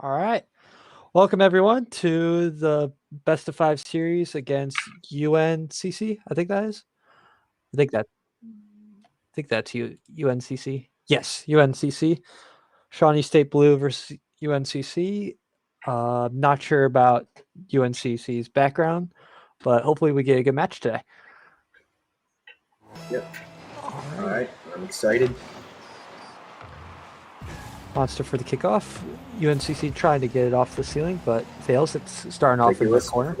All right. Welcome everyone to the best of 5 series against UNCC. I think that is. I think that's UNCC. Yes, UNCC. Shawnee State Blue versus UNCC. Not sure about UNCC's background, but hopefully we get a good match today. Yep. All right. I'm excited. Monster for the kickoff. UNCC trying to get it off the ceiling, but fails. It's starting off in the corner.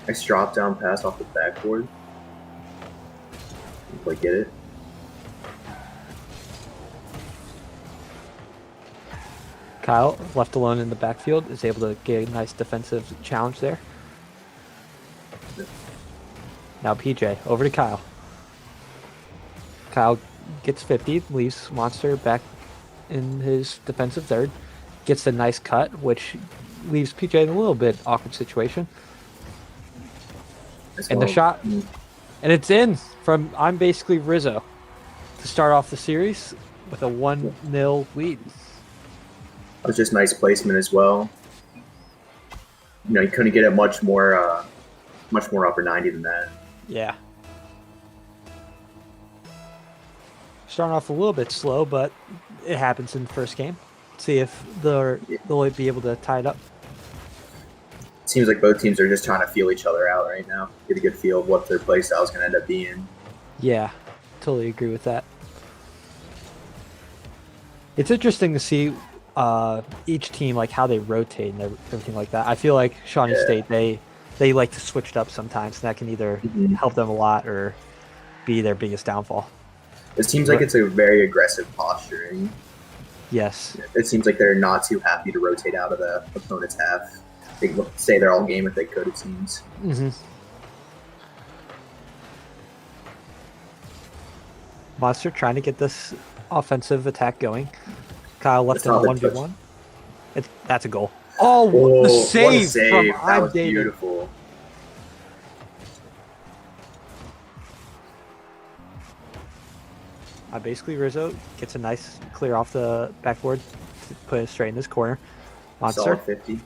Nice drop down pass off the backboard. Like get it. Kyle, left alone in the backfield, is able to get a nice defensive challenge there. Now PJ, over to Kyle. Kyle gets 50, leaves Monster back in his defensive third. Gets a nice cut, which leaves PJ in a little bit awkward situation. And the shot, and it's in from I'm basically Rizzo to start off the series with a 1-0 lead. That was just nice placement as well. You know, you couldn't get it much more upper 90 than that. Yeah. Starting off a little bit slow, but it happens in the first game. See if they'll be able to tie it up. Seems like both teams are just trying to feel each other out right now. Get a good feel of what their play style is going to end up being. Yeah, totally agree with that. It's interesting to see each team, like how they rotate and everything like that. I feel like Shawnee State, they like to switch it up sometimes, and that can either help them a lot or be their biggest downfall. It seems like it's a very aggressive posturing. Yes. It seems like they're not too happy to rotate out of the opponent's half. They stay there all game if they could, it seems. Monster trying to get this offensive attack going. Kyle left in 1v1. That's a goal. Oh, the save from that was beautiful. Basically, Rizzo gets a nice clear off the backboard to put it straight in this corner. Monster. Solid 50.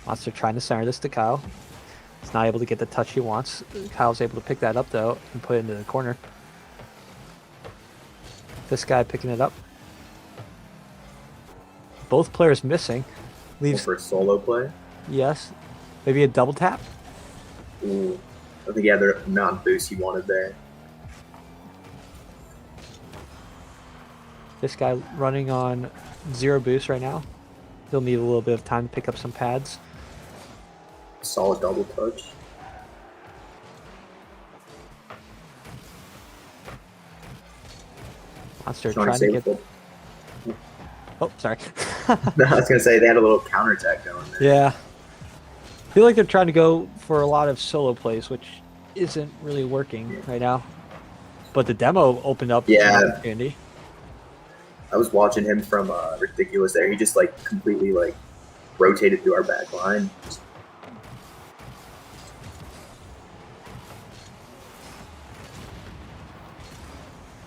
Monster trying to center this to Kyle. He's not able to get the touch he wants. Kyle's able to pick that up, though, and put it into the corner. This guy picking it up. Both players missing. Leaves for a solo play? Yes. Maybe a double tap? Ooh. I think, yeah, the amount of boost he wanted there. This guy running on 0 boost right now. He'll need a little bit of time to pick up some pads. Solid double touch. Monster trying to get... Oh, sorry. No, I was going to say, they had a little counterattack going there. Yeah. I feel like they're trying to go for a lot of solo plays, which isn't really working right now. But the demo opened up an opportunity. I was watching him from Ridiculous there. He just like completely like rotated through our back line.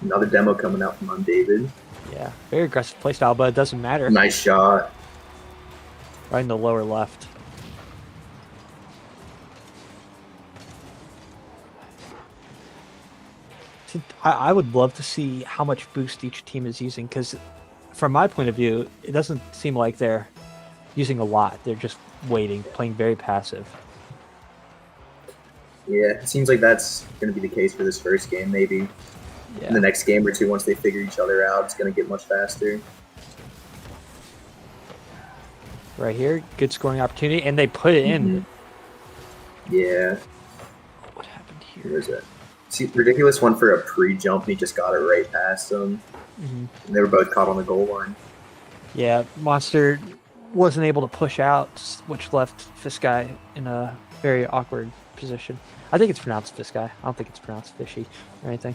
Another demo coming out from David. Yeah, very aggressive play style, but it doesn't matter. Nice shot. right in the lower left. I would love to see how much boost each team is using, because from my point of view, it doesn't seem like they're using a lot. They're just waiting, playing very passive. Yeah, it seems like that's going to be the case for this first game, maybe. Yeah. In the next game or two, once they figure each other out, it's going to get much faster. Right here, good scoring opportunity, and they put it in. Yeah. What happened here? Where is it? See, ridiculous one for a pre-jump, and he just got it right past them. And they were both caught on the goal line. Yeah, Monster wasn't able to push out, which left this guy in a very awkward position. I think it's pronounced this guy. I don't think it's pronounced fishy or anything.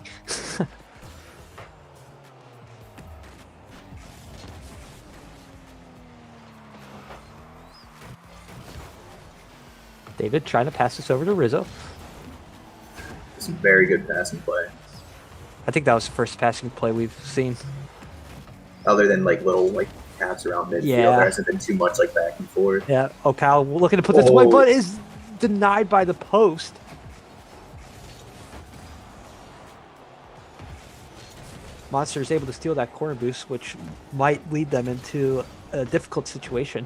David trying to pass this over to Rizzo. Some very good passing play. I think that was the first passing play we've seen. Other than like little like taps around midfield, there hasn't been too much like back and forth. Yeah, Okal looking to put this away, but is denied by the post. Monster is able to steal that corner boost, which might lead them into a difficult situation.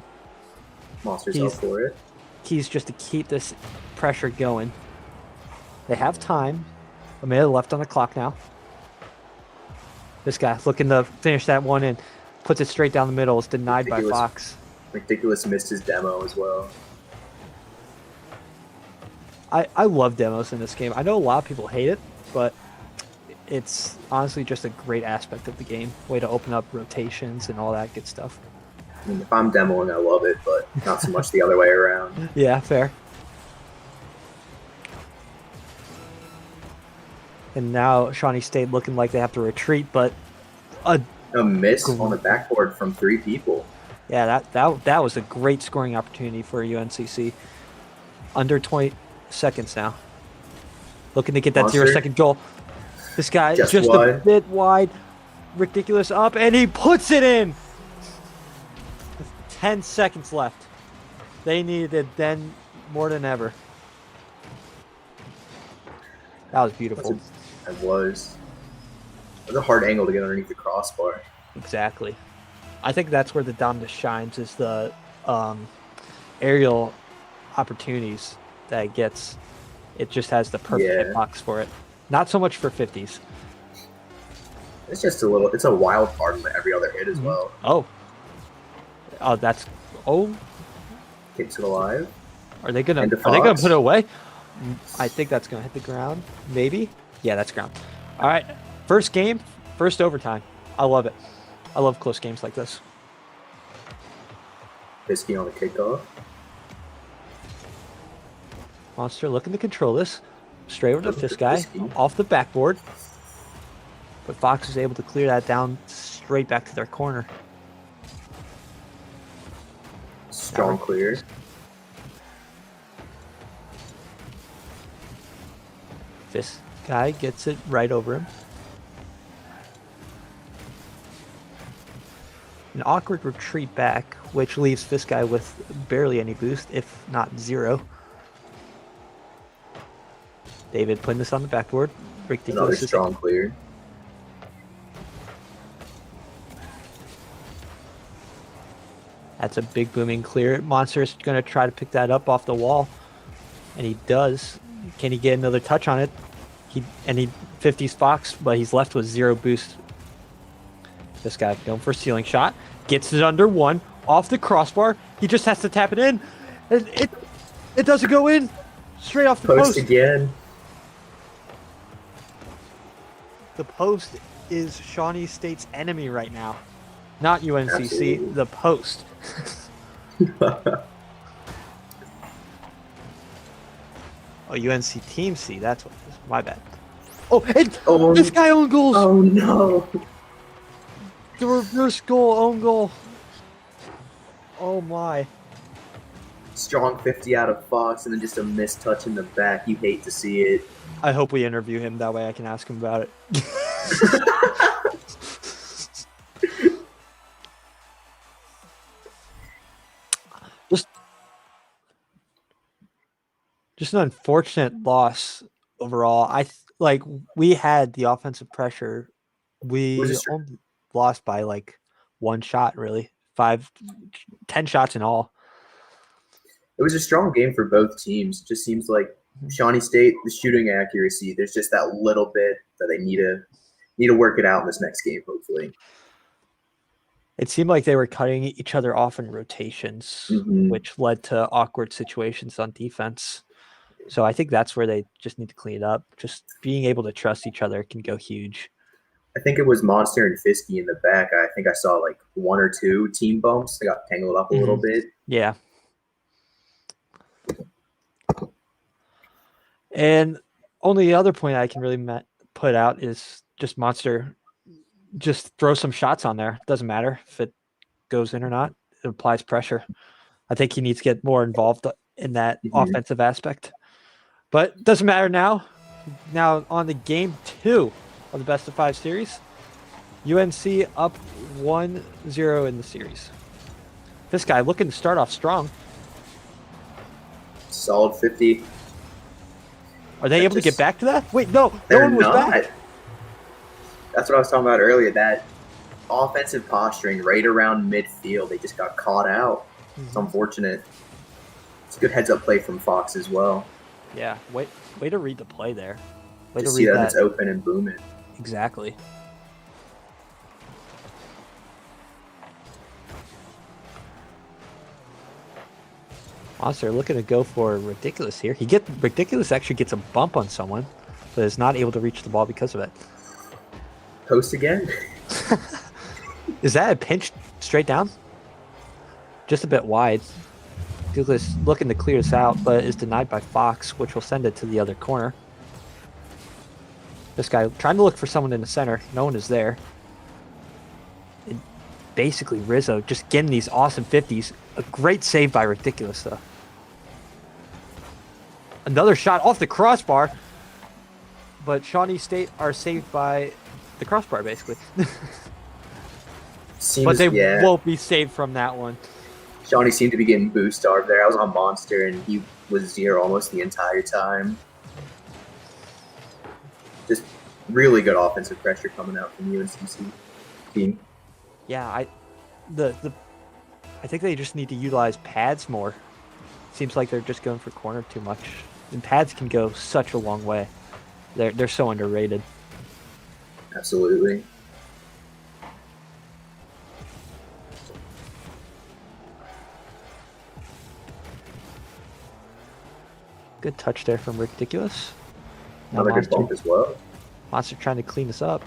Monster's up for it. Keys just to keep this pressure going. They have time. A minute left on the clock now. This guy looking to finish that one and puts it straight down the middle. Is denied by Fox. Ridiculous missed his demo as well. I love demos in this game. I know a lot of people hate it, but it's honestly just a great aspect of the game. Way to open up rotations and all that good stuff. I mean, if I'm demoing, I love it, but not so much the other way around. Yeah, fair. And now Shawnee State looking like they have to retreat, but a miss on the backboard from 3 people. Yeah, that was a great scoring opportunity for UNCC. Under 20 seconds now. Looking to get that Monster. 0-second goal. This guy just a bit wide. Ridiculous up, and he puts it in! 10 seconds left. They needed it then more than ever. That was beautiful. It was. It was a hard angle to get underneath the crossbar. Exactly. I think that's where the Dominus shines, is the aerial opportunities that it gets. It just has the perfect hitbox for it. Not so much for 50s. It's just a little. It's a wild card in every other hit as well. Oh, that's keeps it alive. Are they gonna put it away? I think that's gonna hit the ground. Maybe. Yeah, that's ground. All right, first game, first overtime. I love it. I love close games like this. Bisky on the kickoff. Monster looking to control this. Straight over to this guy, off the backboard. But Fox is able to clear that down straight back to their corner. Strong clear. This guy gets it right over him. An awkward retreat back, which leaves this guy with barely any boost, if not 0. David putting this on the backboard. Another strong clear. That's a big booming clear. Monster is going to try to pick that up off the wall. And he does. Can he get another touch on it? He 50s Fox, but he's left with 0 boost. This guy going for a ceiling shot. Gets it under 1. Off the crossbar. He just has to tap it in. It doesn't go in. Straight off the post. Again. The post is Shawnee State's enemy right now. Not UNCC, Absolutely. the post. Oh, UNC Team C, that's what it is. My bad. Oh, this guy own goals! Oh, no. The reverse goal, own goal. Oh, my. Strong 50 out of Fox, and then just a missed touch in the back. You hate to see it. I hope we interview him. That way I can ask him about it. Just an unfortunate loss overall. Like we had the offensive pressure. It was We a, only lost by like one shot, really. 10 shots in all. it was a strong game for both teams. Just seems like Shawnee State, the shooting accuracy, there's just that little bit that they need to work it out in this next game, hopefully. It seemed like they were cutting each other off in rotations, which led to awkward situations on defense. So I think that's where they just need to clean it up. Just being able to trust each other can go huge. I think it was Monster and Fisky in the back. I think I saw like one or two team bumps. They got tangled up a little bit. Yeah. And only other point I can really put out is just Monster just throw some shots on there. Doesn't matter if it goes in or not. It applies pressure. I think he needs to get more involved in that offensive aspect. But doesn't matter now. Now on to game 2 of the best of 5 series. UNC up 1-0 in the series. This guy looking to start off strong. Solid 50. Are they able to get back to that? Wait, no one was back. That's what I was talking about earlier. That offensive posturing right around midfield, they just got caught out. It's unfortunate. It's a good heads-up play from Fox as well. Yeah, way to read the play there. Way to see that it's open and booming. Exactly. Monster looking to go for Ridiculous here. Ridiculous actually gets a bump on someone, but is not able to reach the ball because of it. Post again? Is that a pinch straight down? Just a bit wide. Ridiculous looking to clear this out, but is denied by Fox, which will send it to the other corner. This guy trying to look for someone in the center. No one is there. And basically, Rizzo just getting these awesome 50s. A great save by Ridiculous, though. Another shot off the crossbar. But Shawnee State are saved by the crossbar, basically. But they won't be saved from that one. Shawnee seemed to be getting boost starved there. I was on Monster, and he was 0 almost the entire time. Just really good offensive pressure coming out from UNCC team. Yeah, I think they just need to utilize pads more. Seems like they're just going for corner too much. And pads can go such a long way. They're so underrated. Absolutely. Good touch there from Ridiculous. Another good bump as well. Monster trying to clean this up.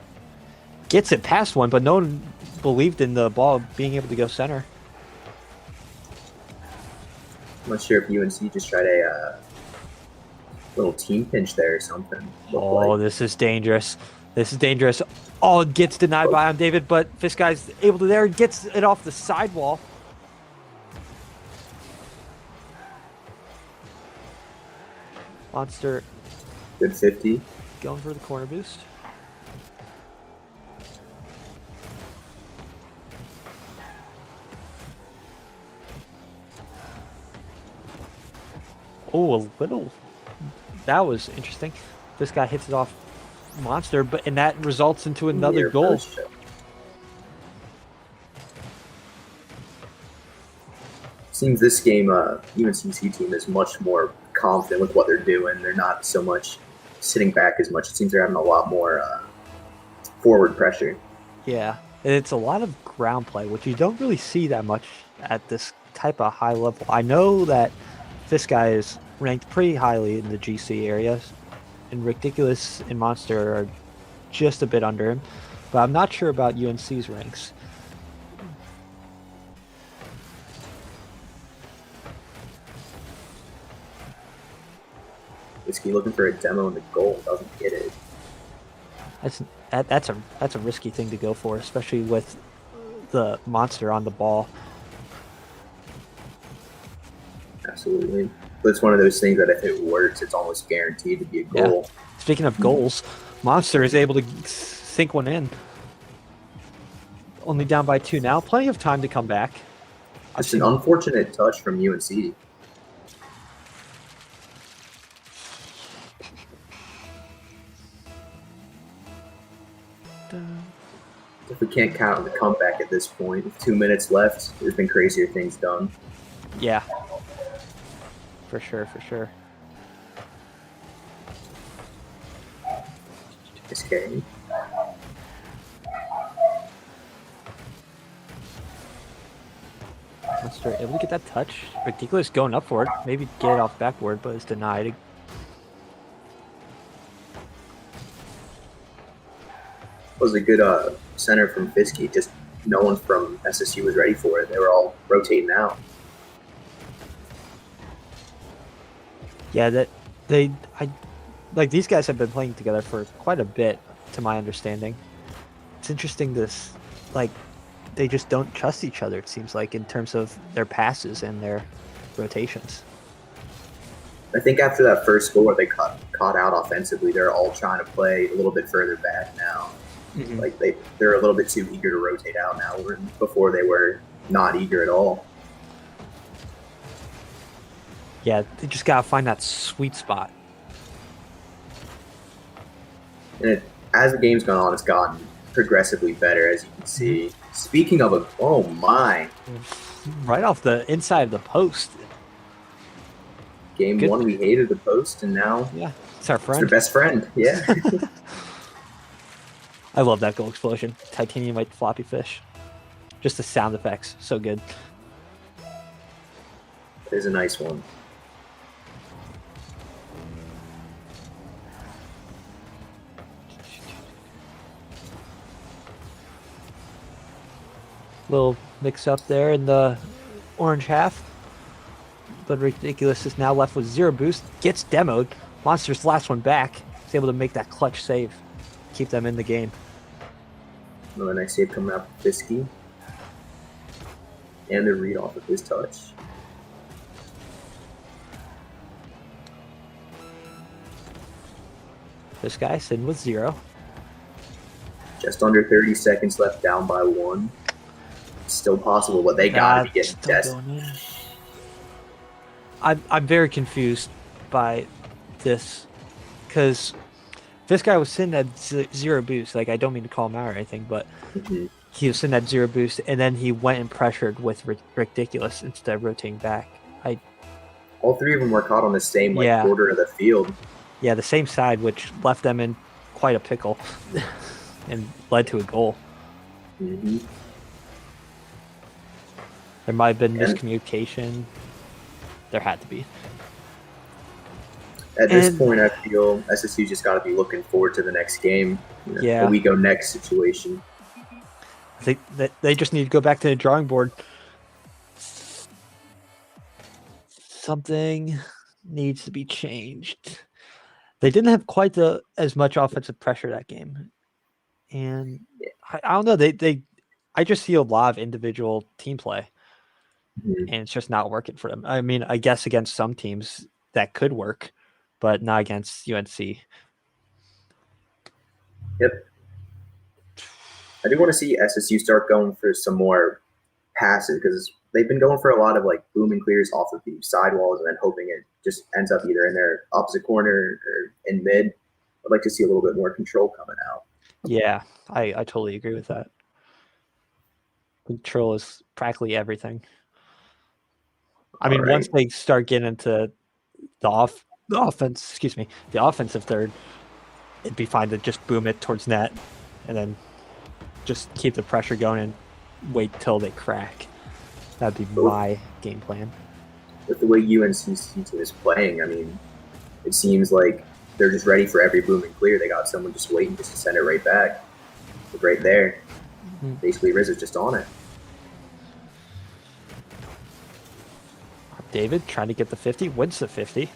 Gets it past one, but no one believed in the ball being able to go center. I'm not sure if UNC just tried a little team pinch there or something. This is dangerous. This is dangerous. Oh, it gets denied by David, but this guy's able to there, gets it off the sidewall. Monster. Good 50. Going for the corner boost. Oh, a little. That was interesting. This guy hits it off Monster, and that results into another goal. Seems this game, UNCC team is much more confident with what they're doing. They're not so much sitting back as much. It seems they're having a lot more forward pressure. Yeah, and it's a lot of ground play, which you don't really see that much at this type of high level. I know that this guy is ranked pretty highly in the GC areas, and Ridiculous and Monster are just a bit under him, but I'm not sure about UNC's ranks. Whiskey looking for a demo in the goal, doesn't get it. That's a risky thing to go for, especially with the Monster on the ball. Absolutely. But it's one of those things that if it works, it's almost guaranteed to be a goal. Yeah. Speaking of goals, Monster is able to sink one in. Only down by 2 now. Plenty of time to come back. It's an unfortunate touch from UNC. can't count on the comeback at this point. With 2 minutes left, there's been crazier things done. Yeah. For sure, for sure. This game. Monster able to get that touch. Ridiculous going up for it. Maybe get it off backboard, but it's denied. Was a good center from Fisky. Just no one from SSU was ready for it. They were all rotating out. Yeah, like these guys have been playing together for quite a bit, to my understanding. It's interesting this, like, they just don't trust each other, it seems like, in terms of their passes and their rotations. I think after that first goal where they caught out offensively, they're all trying to play a little bit further back now. Mm-hmm. Like they're a little bit too eager to rotate out now. Before they were not eager at all. Yeah, they just gotta find that sweet spot. And as the game's gone on, it's gotten progressively better, as you can see. Speaking of oh my! Right off the inside of the post. Game 1, we hated the post, and now it's our friend. It's their best friend. Yeah. I love that goal explosion. Titanium white floppy fish. Just the sound effects, so good. It is a nice one. Little mix up there in the orange half. But Ridiculous is now left with 0 boost. Gets demoed. Monster's last one back. He's able to make that clutch save. Keep them in the game. Another nice save coming out from Fisky. And the read off of his touch. This guy sitting with 0. Just under 30 seconds left, down by 1. It's still possible, but they gotta be getting tested. I'm very confused by this, because this guy was sitting at 0 boost. Like, I don't mean to call him out or anything, but he was sitting at 0 boost, and then he went and pressured with Ridiculous instead of rotating back. All 3 of them were caught on the same quarter of the field. Yeah, the same side, which left them in quite a pickle and led to a goal. Mm-hmm. There might have been miscommunication. There had to be. At this point, I feel SSU just got to be looking forward to the next game. The we go next situation. I think that they just need to go back to the drawing board. Something needs to be changed. They didn't have quite as much offensive pressure that game, and I don't know. I just see a lot of individual team play. And it's just not working for them. I mean, I guess against some teams that could work, but not against UNC. Yep. I do want to see SSU start going for some more passes, because they've been going for a lot of boom and clears off of the sidewalls and then hoping it just ends up either in their opposite corner or in mid. I'd like to see a little bit more control coming out. Yeah, I totally agree with that. Control is practically everything. I mean, once they start getting into the offensive third, it'd be fine to just boom it towards net and then just keep the pressure going and wait till they crack. That'd be my game plan. With the way UNC is playing, I mean, it seems like they're just ready for every boom and clear. They got someone just waiting just to send it right back. It's right there. Mm-hmm. Basically, Riz is just on it. David trying to get the 50, wins the 50.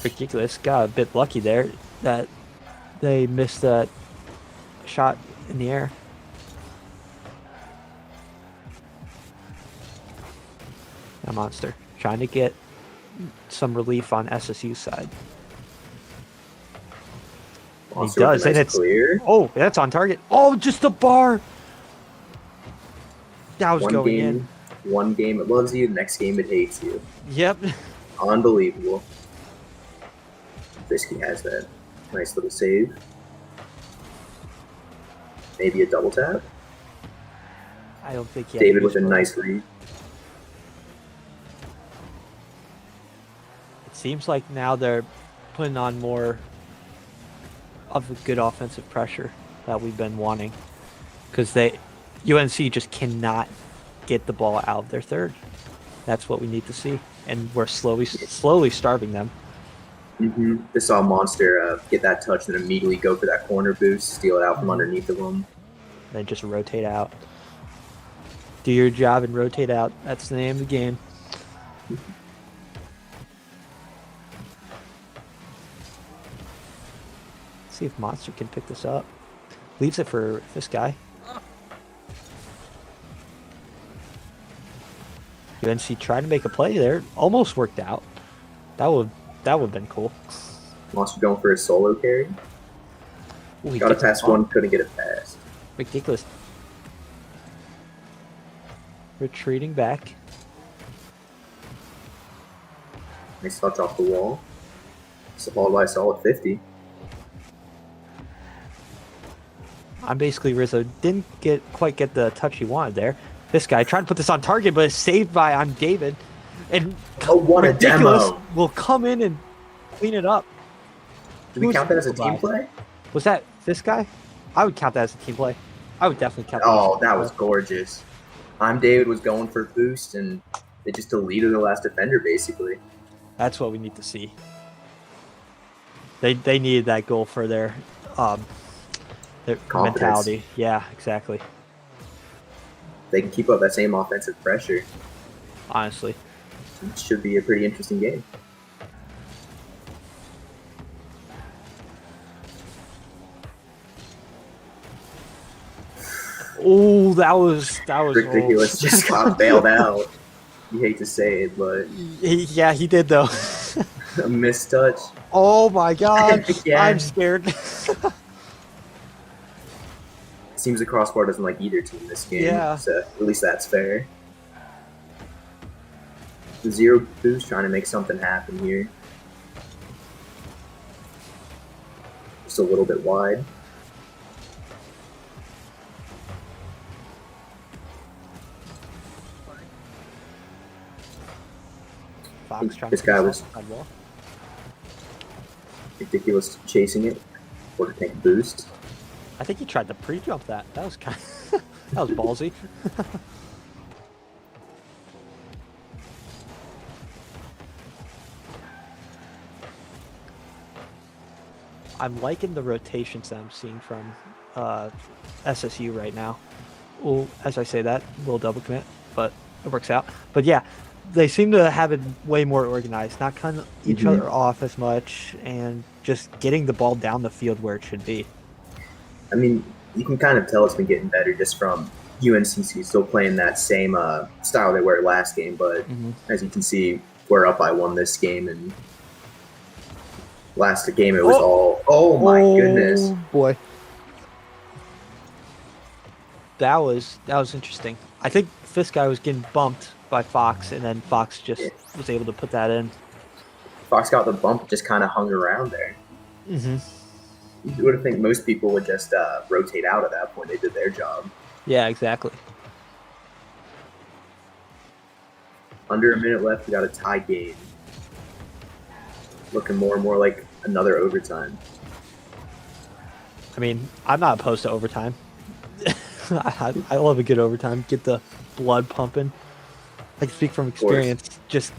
Ridiculous. Got a bit lucky there that they missed that shot in the air. A Monster trying to get some relief on SSU's side. He does, and it's clear. Oh, that's on target. Oh, just the bar. That was going in. One game it loves you, the next game it hates you. Yep. Unbelievable. Fisky has that nice little save. Maybe a double tap. I don't think he had David to use with a both. nice read. It seems like now they're putting on more of a good offensive pressure that we've been wanting, because UNC just cannot get the ball out of their third. That's what we need to see, and we're slowly starving them. Just saw Monster get that touch and immediately go for that corner boost, steal it out from underneath of him. Then just rotate out. Do your job and rotate out. That's the name of the game. See if Monster can pick this up. Leaves it for this guy. UNC tried to make a play there. Almost worked out. That would have been cool. Monster going for a solo carry. Ooh, Got a pass one, couldn't get it past. Ridiculous. Retreating back. Nice touch off the wall. It's followed by a solid 50. I'm basically Rizzo. Didn't quite get the touch he wanted there. This guy tried to put this on target, but it's saved by I'm David. And what Ridiculous a demo! will come in and clean it up. Do we count that as a team play? Was that this guy? I would count that as a team play. I would definitely count that. Oh, that was gorgeous. I'm David was going for boost, and they just deleted the last defender, basically. That's what we need to see. They needed that goal for their mentality. Yeah, exactly. They can keep up that same offensive pressure. Honestly. It should be a pretty interesting game. Oh, that was ridiculous. Just got bailed out. You hate to say it, but yeah, he did though. A missed touch. Oh my god, I'm scared. Seems the crossbar doesn't like either team this game. Yeah. So at least that's fair. The zero boost trying to make something happen here. Just a little bit wide. Fox trying this to guy was ridiculous chasing it or to take a boost. I think he tried to pre-jump that. That was kind of, that was ballsy. I'm liking the rotations that I'm seeing from SSU right now. Well, as I say that, a little double commit, but it works out. But yeah, they seem to have it way more organized, not cutting each other off as much, and just getting the ball down the field where it should be. I mean, you can kind of tell it's been getting better just from UNCC still playing that same style they were last game, but as you can see, we're up by one this game, and last game it was oh my goodness. Boy. That was interesting. I think this guy was getting bumped by Fox, and then Fox just was able to put that in. Fox got the bump, just kind of hung around there. You would think most people would just rotate out at that point. They did their job. Yeah, exactly. Under a minute left, we got a tie game. Looking more and more like another overtime. I mean, I'm not opposed to overtime. I love a good overtime. Get the blood pumping. I can speak from experience. Just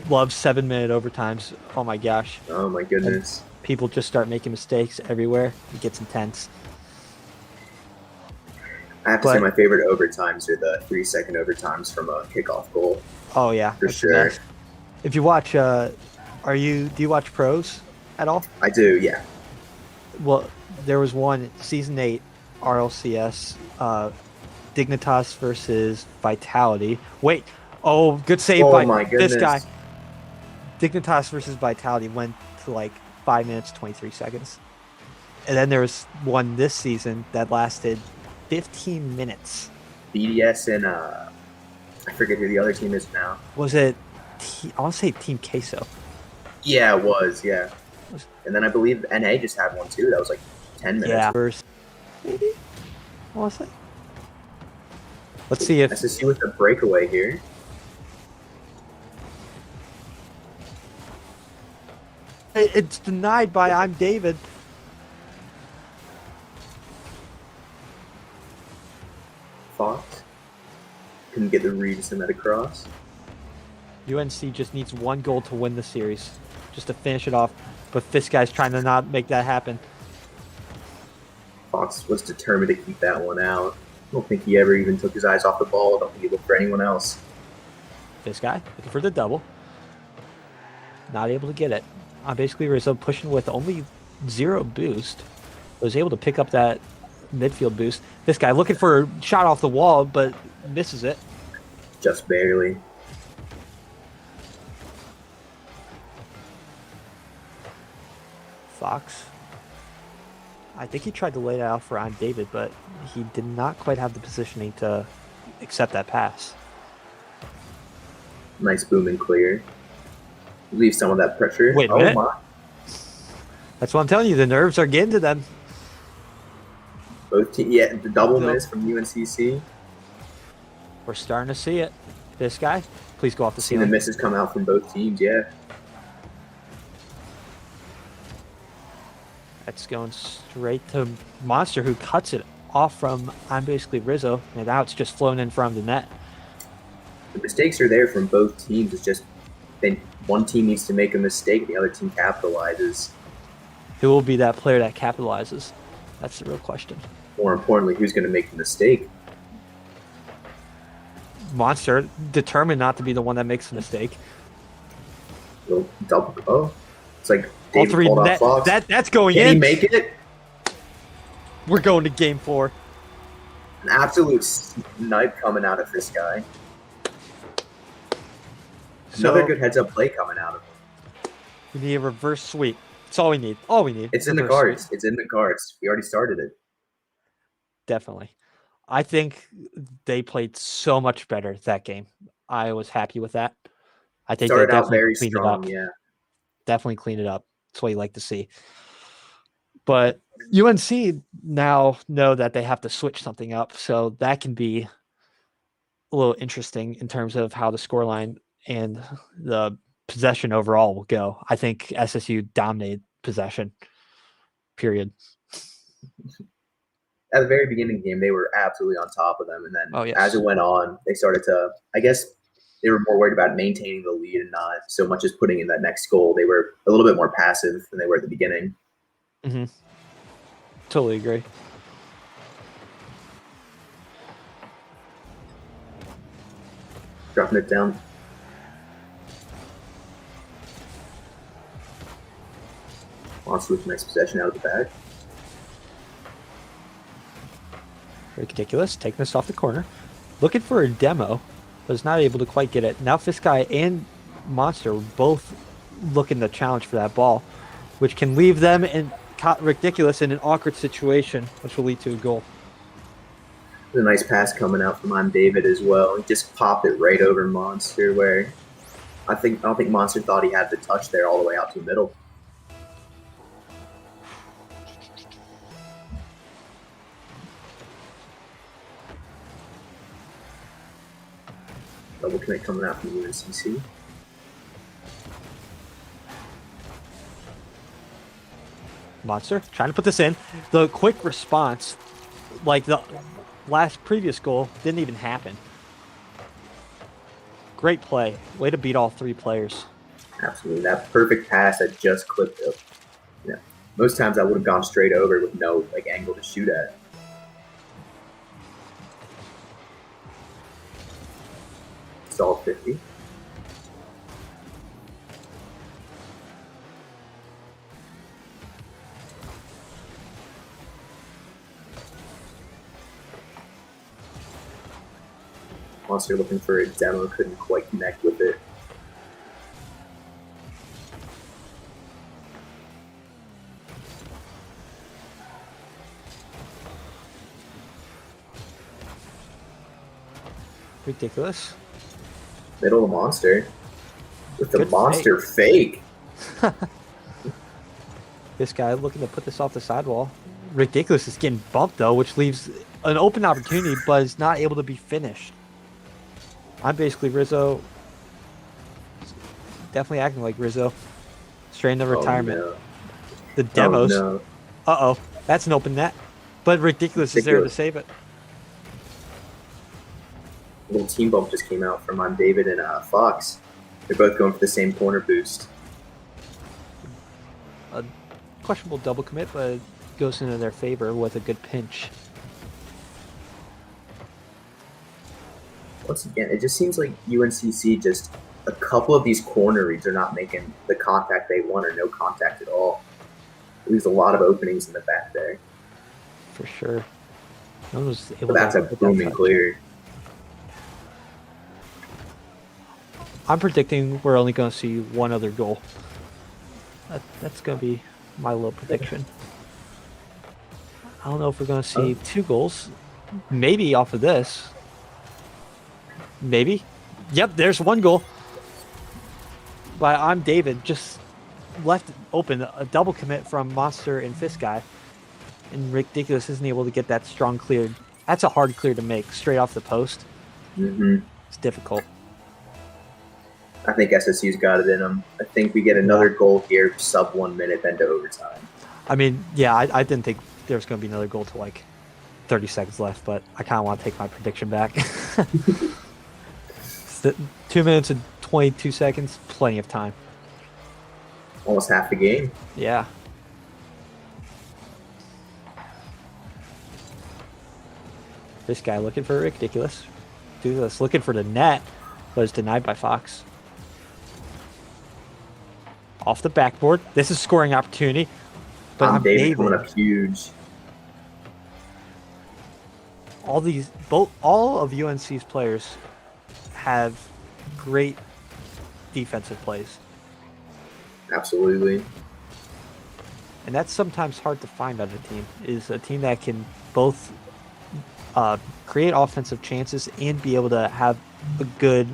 love 7-minute overtimes. Oh my gosh. Oh my goodness. And people just start making mistakes everywhere. It gets intense. I have to say my favorite overtimes are the 3-second overtimes from a kickoff goal. Oh yeah, for sure. If you watch, do you watch pros at all? I do, yeah. Well, there was one season 8 RLCS, Dignitas versus Vitality. Wait, good save by this guy. Dignitas versus Vitality went to like 5 minutes 23 seconds, and then there was one this season that lasted 15 minutes. BDS and I forget who the other team is now. Was it? I want to say Team Queso. Yeah, it was. Yeah, and then I believe NA just had one too. That was like 10 minutes. Yeah. Maybe. honestly. Let's see if SSU with a breakaway here. it's denied by I'm David. Fox couldn't get the read to send that across. UNC just needs 1 goal to win the series, just to finish it off. But this guy's trying to not make that happen. Fox was determined to keep that one out. I don't think he ever even took his eyes off the ball. I don't think he looked for anyone else. This guy looking for the double. Not able to get it. Basically, Rizzo pushing with only 0 boost. Was able to pick up that midfield boost. This guy looking for a shot off the wall, but misses it. Just barely. Fox. I think he tried to lay it out for on David, but he did not quite have the positioning to accept that pass. Nice boom and clear. Leave some of that pressure. Wait a oh minute. My. That's what I'm telling you. The nerves are getting to them. Both yeah, the double miss from UNCC. We're starting to see it. This guy, please go off the See the ceiling. misses come out from both teams, yeah. That's going straight to Monster, who cuts it off from I'm basically Rizzo, and now it's just flown in from the net. The mistakes are there from both teams. It's just one team needs to make a mistake, the other team capitalizes. Who will be that player that capitalizes? That's the real question. More importantly, who's going to make the mistake? Monster, determined not to be the one that makes the mistake. Little double. Oh, it's like All David three. called out Fox. That's going Can in. he make it? We're going to game 4. An absolute snipe coming out of this guy. Another good heads-up play coming out of him. We need a reverse sweep. That's all we need. All we need. It's in the Reverse cards. sweep. It's in the cards. We already started it. Definitely. I think they played so much better that game. I was happy with that. I think Started they out definitely very cleaned strong, it up. yeah. Definitely cleaned it up. That's what you like to see. But UNC now know that they have to switch something up, so that can be a little interesting in terms of how the scoreline and the possession overall will go. I think SSU dominated possession, period. At the very beginning of the game, they were absolutely on top of them. And then yes. as it went on, they started to, I guess they were more worried about maintaining the lead and not so much as putting in that next goal. They were a little bit more passive than they were at the beginning. Mm-hmm. Totally agree. Dropping it down. Monster with nice possession out of the bag. Ridiculous. Taking this off the corner. Looking for a demo. Was not able to quite get it. Now Fiskai and Monster were both looking to challenge for that ball, which can leave them in Ridiculous in an awkward situation, which will lead to a goal. There's a nice pass coming out from on David as well. He just popped it right over Monster, where I don't think Monster thought he had the touch there all the way out to the middle. Double connect coming out from UNCC. Monster trying to put this in. The quick response, like the previous goal, didn't even happen. Great play. Way to beat all 3 players. Absolutely. That perfect pass that just clipped up. Yeah. Most times I would have gone straight over with no angle to shoot at. Stall 50. Monster looking for a demo, couldn't quite connect with it. Ridiculous. Middle of Monster. With the Good Monster fake. This guy looking to put this off the sidewall. Ridiculous is getting bumped, though, which leaves an open opportunity, but is not able to be finished. I'm basically Rizzo. Definitely acting like Rizzo. Straight into retirement. No. The demos. Oh, no. Uh-oh. That's an open net. But Ridiculous is there to save it. A little team bump just came out from David and Fox. They're both going for the same corner boost. A questionable double commit, but it goes into their favor with a good pinch. Once again, it just seems like UNCC just a couple of these corner reads are not making the contact they want or no contact at all. There's a lot of openings in the back there. For sure. No one was able but that's to a booming clear. I'm predicting we're only going to see one other goal. That's going to be my little prediction. I don't know if we're going to see 2 goals. Maybe off of this. Maybe. Yep, there's 1 goal. But I'm David. Just left open. A double commit from Monster and Fist Guy. And Ridiculous isn't able to get that strong clear. That's a hard clear to make straight off the post. Mm-hmm. It's difficult. I think SSU's got it in them. I think we get another goal here, sub 1 minute, then to overtime. I mean, yeah, I didn't think there was going to be another goal to like 30 seconds left, but I kind of want to take my prediction back. 2 minutes and 22 seconds, plenty of time. Almost half the game. Yeah. This guy looking for Ridiculous. Do this, looking for the net, but is denied by Fox. Off the backboard. This is scoring opportunity. But I'm David coming up huge. All of UNC's players have great defensive plays. Absolutely. And that's sometimes hard to find on a team, is a team that can both create offensive chances and be able to have a good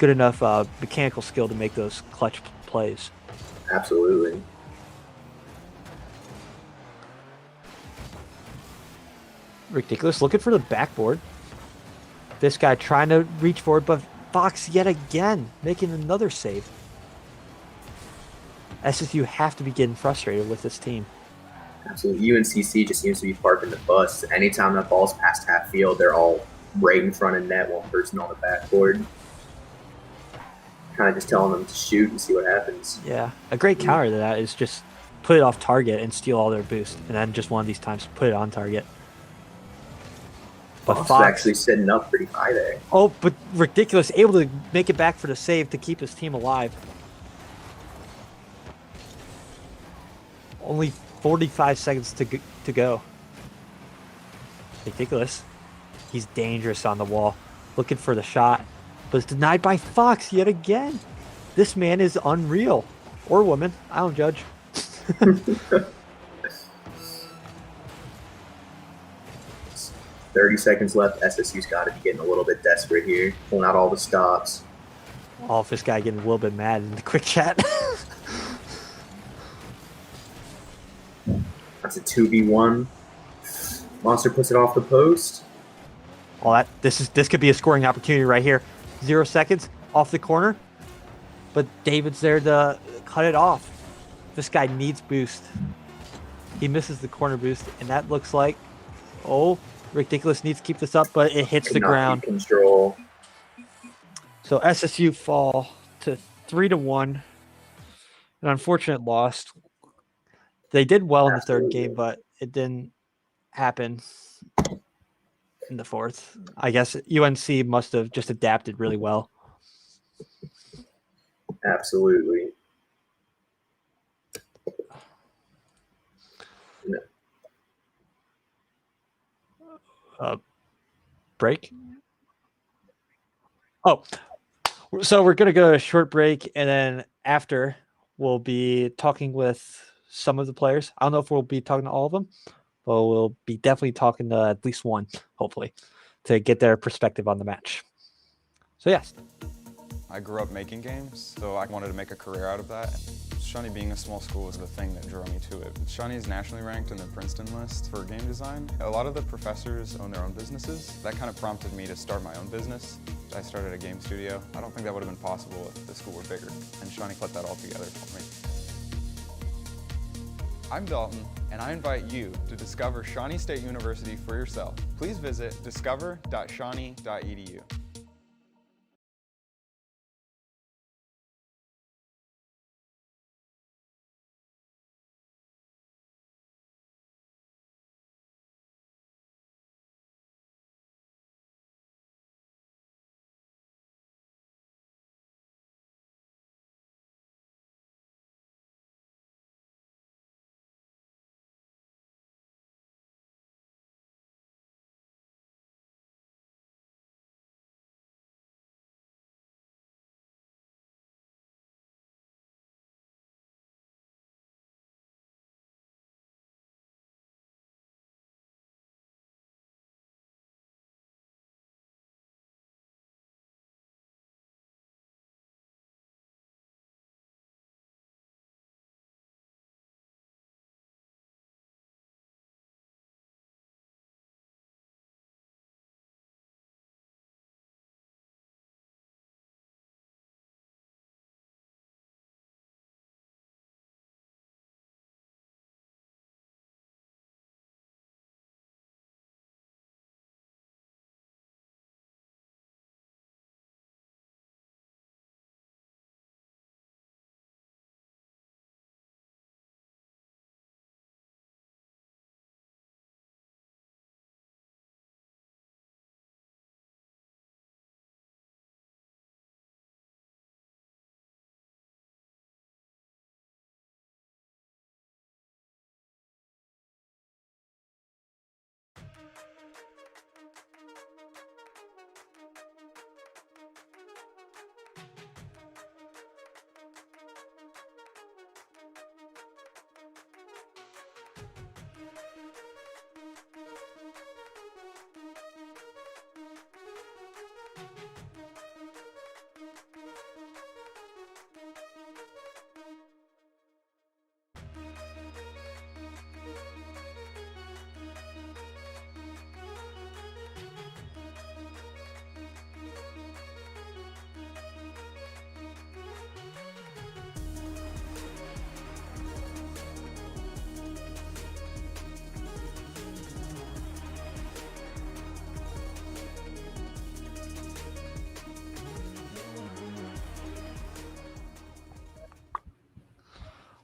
enough mechanical skill to make those clutch plays. Absolutely. Ridiculous looking for the backboard. This guy trying to reach for it, but Fox yet again making another save. SSU have to be getting frustrated with this team. Absolutely. UNCC just seems to be parking the bus. Anytime that ball's past half field, they're all right in front of net, one person on the backboard. Kind of just telling them to shoot and see what happens. Yeah. A great counter to that is just put it off target and steal all their boost. And then just one of these times put it on target. But Fox is actually setting up pretty high there. Oh, but Ridiculous able to make it back for the save to keep his team alive. Only 45 seconds to go. Ridiculous. He's dangerous on the wall. Looking for the shot. But it's denied by Fox yet again. This man is unreal. Or woman. I don't judge. 30 seconds left. SSU's got to be getting a little bit desperate here. Pulling out all the stops. Oh, if this guy getting a little bit mad in the quick chat. That's a 2v1. Monster puts it off the post. Oh, this could be a scoring opportunity right here. 0 seconds off the corner, but David's there to cut it off. This guy needs boost. He misses the corner boost, and that looks like, oh, Ridiculous needs to keep this up, but it hits the ground. Control. So SSU fall to 3-1. An unfortunate loss. They did well in the third game, but it didn't happen in the fourth. I guess UNC must have just adapted really well. Absolutely. Break? Oh, so we're going to go to a short break, and then after we'll be talking with some of the players. I don't know if we'll be talking to all of them, but we'll be definitely talking to at least one, hopefully, to get their perspective on the match. So, yes. I grew up making games, so I wanted to make a career out of that. Shawnee being a small school was the thing that drew me to it. Shawnee is nationally ranked in the Princeton list for game design. A lot of the professors own their own businesses. That kind of prompted me to start my own business. I started a game studio. I don't think that would have been possible if the school were bigger, and Shawnee put that all together for me. I'm Dalton, and I invite you to discover Shawnee State University for yourself. Please visit discover.shawnee.edu.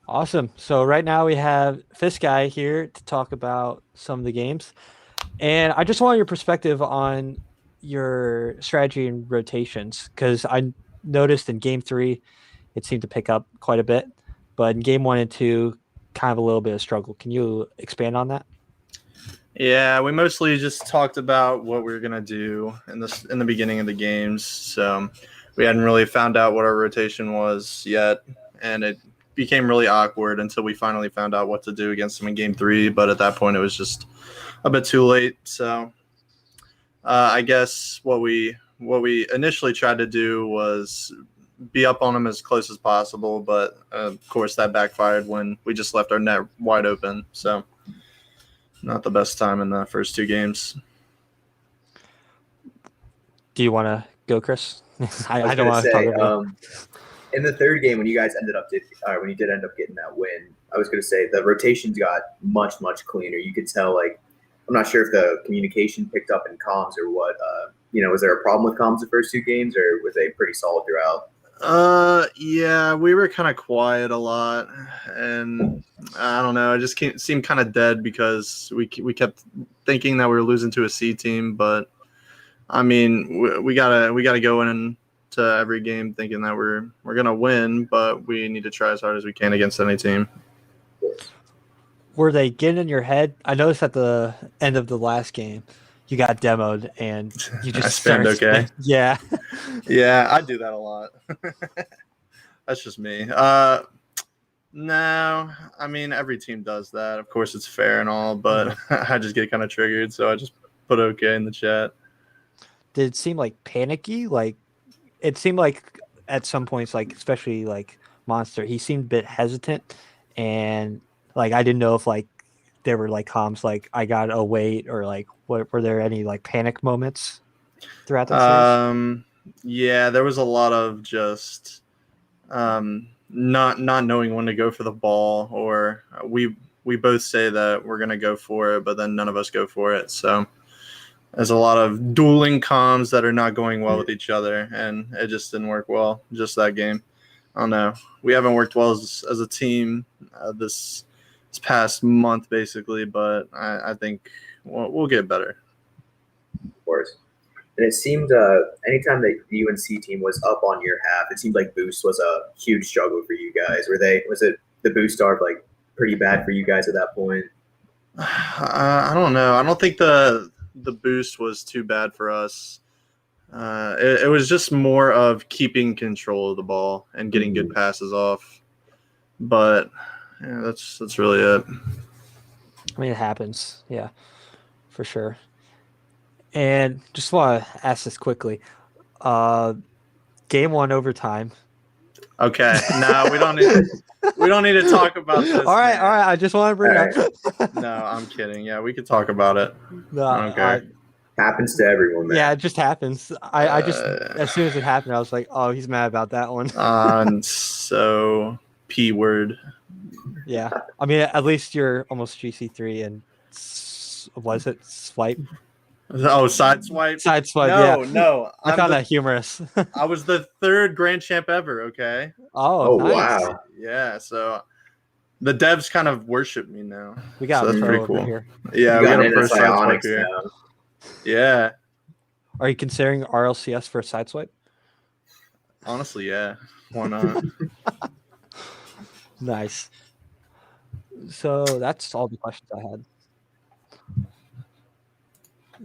Awesome. So right now we have this guy here to talk about some of the games. And I just want your perspective on your strategy and rotations, because I noticed in game 3 it seemed to pick up quite a bit, but in game 1 and 2 kind of a little bit of struggle. Can you expand on that? Yeah, we mostly just talked about what we were gonna do in the beginning of the games. So we hadn't really found out what our rotation was yet, and it became really awkward until we finally found out what to do against them in game 3. But at that point, it was just a bit too late. So I guess what we initially tried to do was be up on them as close as possible, but of course that backfired when we just left our net wide open. So not the best time in the first 2 games. Do you want to go, Chris? I don't want to talk about in the third game when you guys when you did end up getting that win. I was going to say the rotations got much cleaner. You could tell, like, I'm not sure if the communication picked up in comms or what. Was there a problem with comms the first 2 games, or were they pretty solid throughout? Yeah, we were kind of quiet a lot, and I don't know. It just seemed kind of dead because we kept thinking that we were losing to a C team. But I mean, we gotta go into every game thinking that we're gonna win, but we need to try as hard as we can against any team. Were they getting in your head? I noticed at the end of the last game, you got demoed and you just spammed okay. Yeah. Yeah, I do that a lot. That's just me. No, I mean, every team does that. Of course, it's fair and all, but I just get kind of triggered, so I just put okay in the chat. Did it seem like panicky? Like, it seemed like at some points, like especially like monster. He seemed a bit hesitant, and like I didn't know if like there were like comms like I gotta wait, or like what were there any like panic moments throughout that series? Yeah, there was a lot of just not knowing when to go for the ball, or we both say that we're gonna go for it, but then none of us go for it. So there's a lot of dueling comms that are not going well with each other, and it just didn't work well. Just that game. I don't know. We haven't worked well as a team this past month, basically, but I think we'll get better. Of course. And it seemed anytime the UNC team was up on your half, it seemed like boost was a huge struggle for you guys. Was it the boost arc like pretty bad for you guys at that point? I don't know. I don't think the boost was too bad for us. It was just more of keeping control of the ball and getting good passes off. But yeah, that's really it. I mean, it happens. Yeah, for sure. And just want to ask this quickly. Game 1 overtime. Okay. No, we don't need to talk about this. All right. man. I just want to bring it up. No, I'm kidding. Yeah, we could talk about it. No, Okay. Happens to everyone, man. yeah, it just happens. I just as soon as it happened, I was like, oh, he's mad about that one. So P word. Yeah, I mean, at least you're almost GC3 and was it swipe? Oh, side swipe. Side swipe. No, yeah. no. I found that humorous. I was the 3rd grand champ ever. Okay. Oh, nice. Wow. Yeah. So the devs kind of worship me now. We got So a that's pro pretty over cool. here. Yeah, You we got got a into pro side swipe psionics here. now. Yeah. Are you considering RLCS for a side swipe? Honestly, yeah. Why not? Nice. So that's all the questions I had.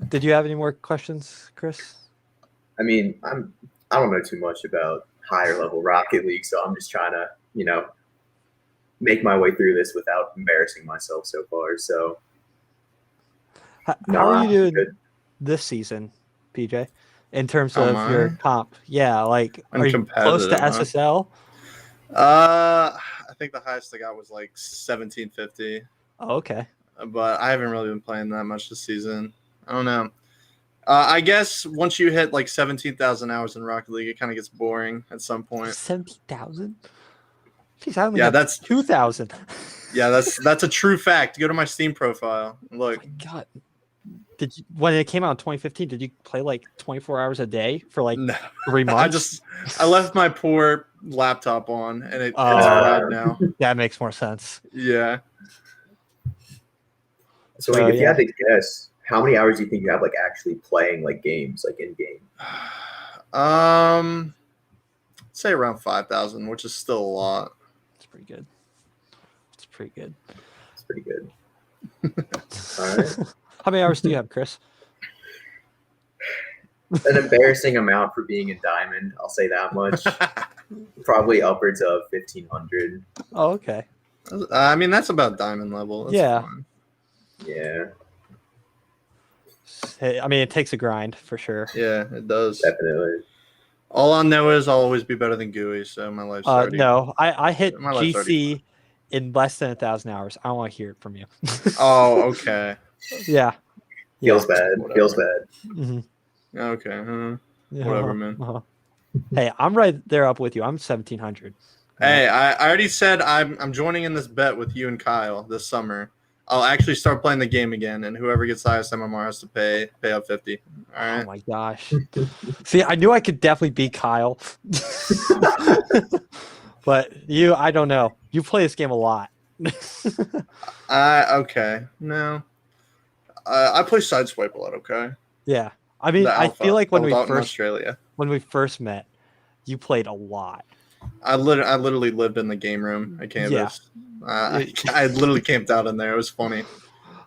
Did you have any more questions, Chris? I mean, I don't know too much about higher level Rocket League, so I'm just trying to, make my way through this without embarrassing myself so far. So How are you doing good. this season, PJ? In terms How of am your I? comp? Yeah, like I'm are you close to competitive, huh? SSL? I think the highest I got was like 1750, Oh, okay. but I haven't really been playing that much this season. I don't know. I guess once you hit like 17,000 hours in Rocket League, it kind of gets boring at some point. 70,000? Jeez, I only Yeah, have that's 2,000. yeah, that's a true fact. Go to my Steam profile. Oh Look, my God. When it came out in 2015, did you play like 24 hours a day for like no, 3 months? I left my poor laptop on, and it's Oh. fried now. That makes more sense. Yeah. So like, if you had to guess, how many hours do you think you have like actually playing like games, like in game? Say around 5,000, which is still a lot. It's pretty good. It's pretty good. It's pretty good. All right. How many hours do you have, Chris? An embarrassing amount for being in Diamond, I'll say that much. Probably upwards of 1,500. Oh, okay. I mean, that's about diamond level. That's Yeah. fine. Yeah, Hey, I mean, it takes a grind for sure. Yeah, it does. definitely. All I know is I'll always be better than Gooey, so my life's already... No, I hit My life's already GC in less than 1,000 hours. I don't want to hear it from you. Oh, okay. Yeah. Feels bad. Whatever. Feels bad. Mhm. Okay. Yeah. Whatever, man. Hey, I'm right there up with you. I'm 1,700. Hey, I already said I'm joining in this bet with you and Kyle this summer. I'll actually start playing the game again, and whoever gets the highest MMR has to pay up 50. All Oh right. my gosh. See, I knew I could definitely beat Kyle. But you, I don't know. You play this game a lot. Okay. No. I play Sideswipe a lot. Okay. Yeah. I mean, The I alpha, feel like when we out in first Australia, met, you played a lot. I literally lived in the game room at campus. I literally camped out in there. It was funny.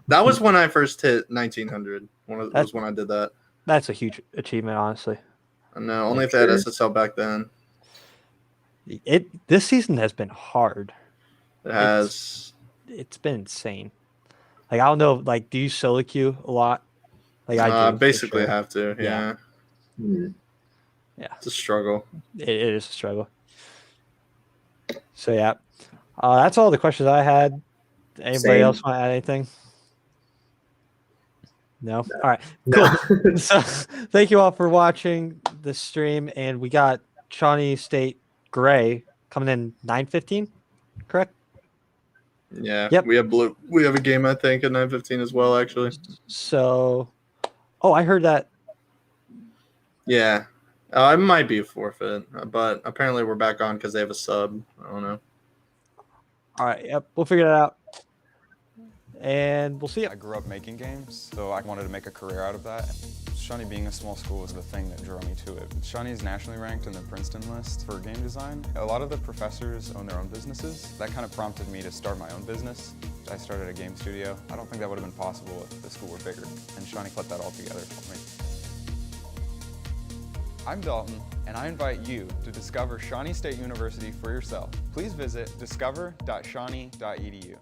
That was when I first hit 1900. Was when I did that. That's a huge achievement, honestly. No, only if they had SSL back then. This season has been hard. It has. It's been insane. Like, I don't know, like, do you solo queue a lot? Like, I do. Basically for sure. have to. Yeah. Hmm. Yeah. It's a struggle. It is a struggle. So yeah, that's all the questions I had. Anybody Same. else want to add anything? No. All right. No. Cool. So thank you all for watching the stream, and we got Shawnee State Gray coming in 9:15. Correct. Yeah. Yep. We have a game I think at 9:15 as well. Actually. So, I heard that. Yeah. It might be a forfeit, but apparently we're back on because they have a sub. I don't know. All right. Yep. We'll figure it out. And we'll see you. I grew up making games, so I wanted to make a career out of that. Shawnee being a small school was the thing that drew me to it. Shawnee is nationally ranked in the Princeton list for game design. A lot of the professors own their own businesses. That kind of prompted me to start my own business. I started a game studio. I don't think that would have been possible if the school were bigger, and Shawnee put that all together for me. I'm Dalton, and I invite you to discover Shawnee State University for yourself. Please visit discover.shawnee.edu.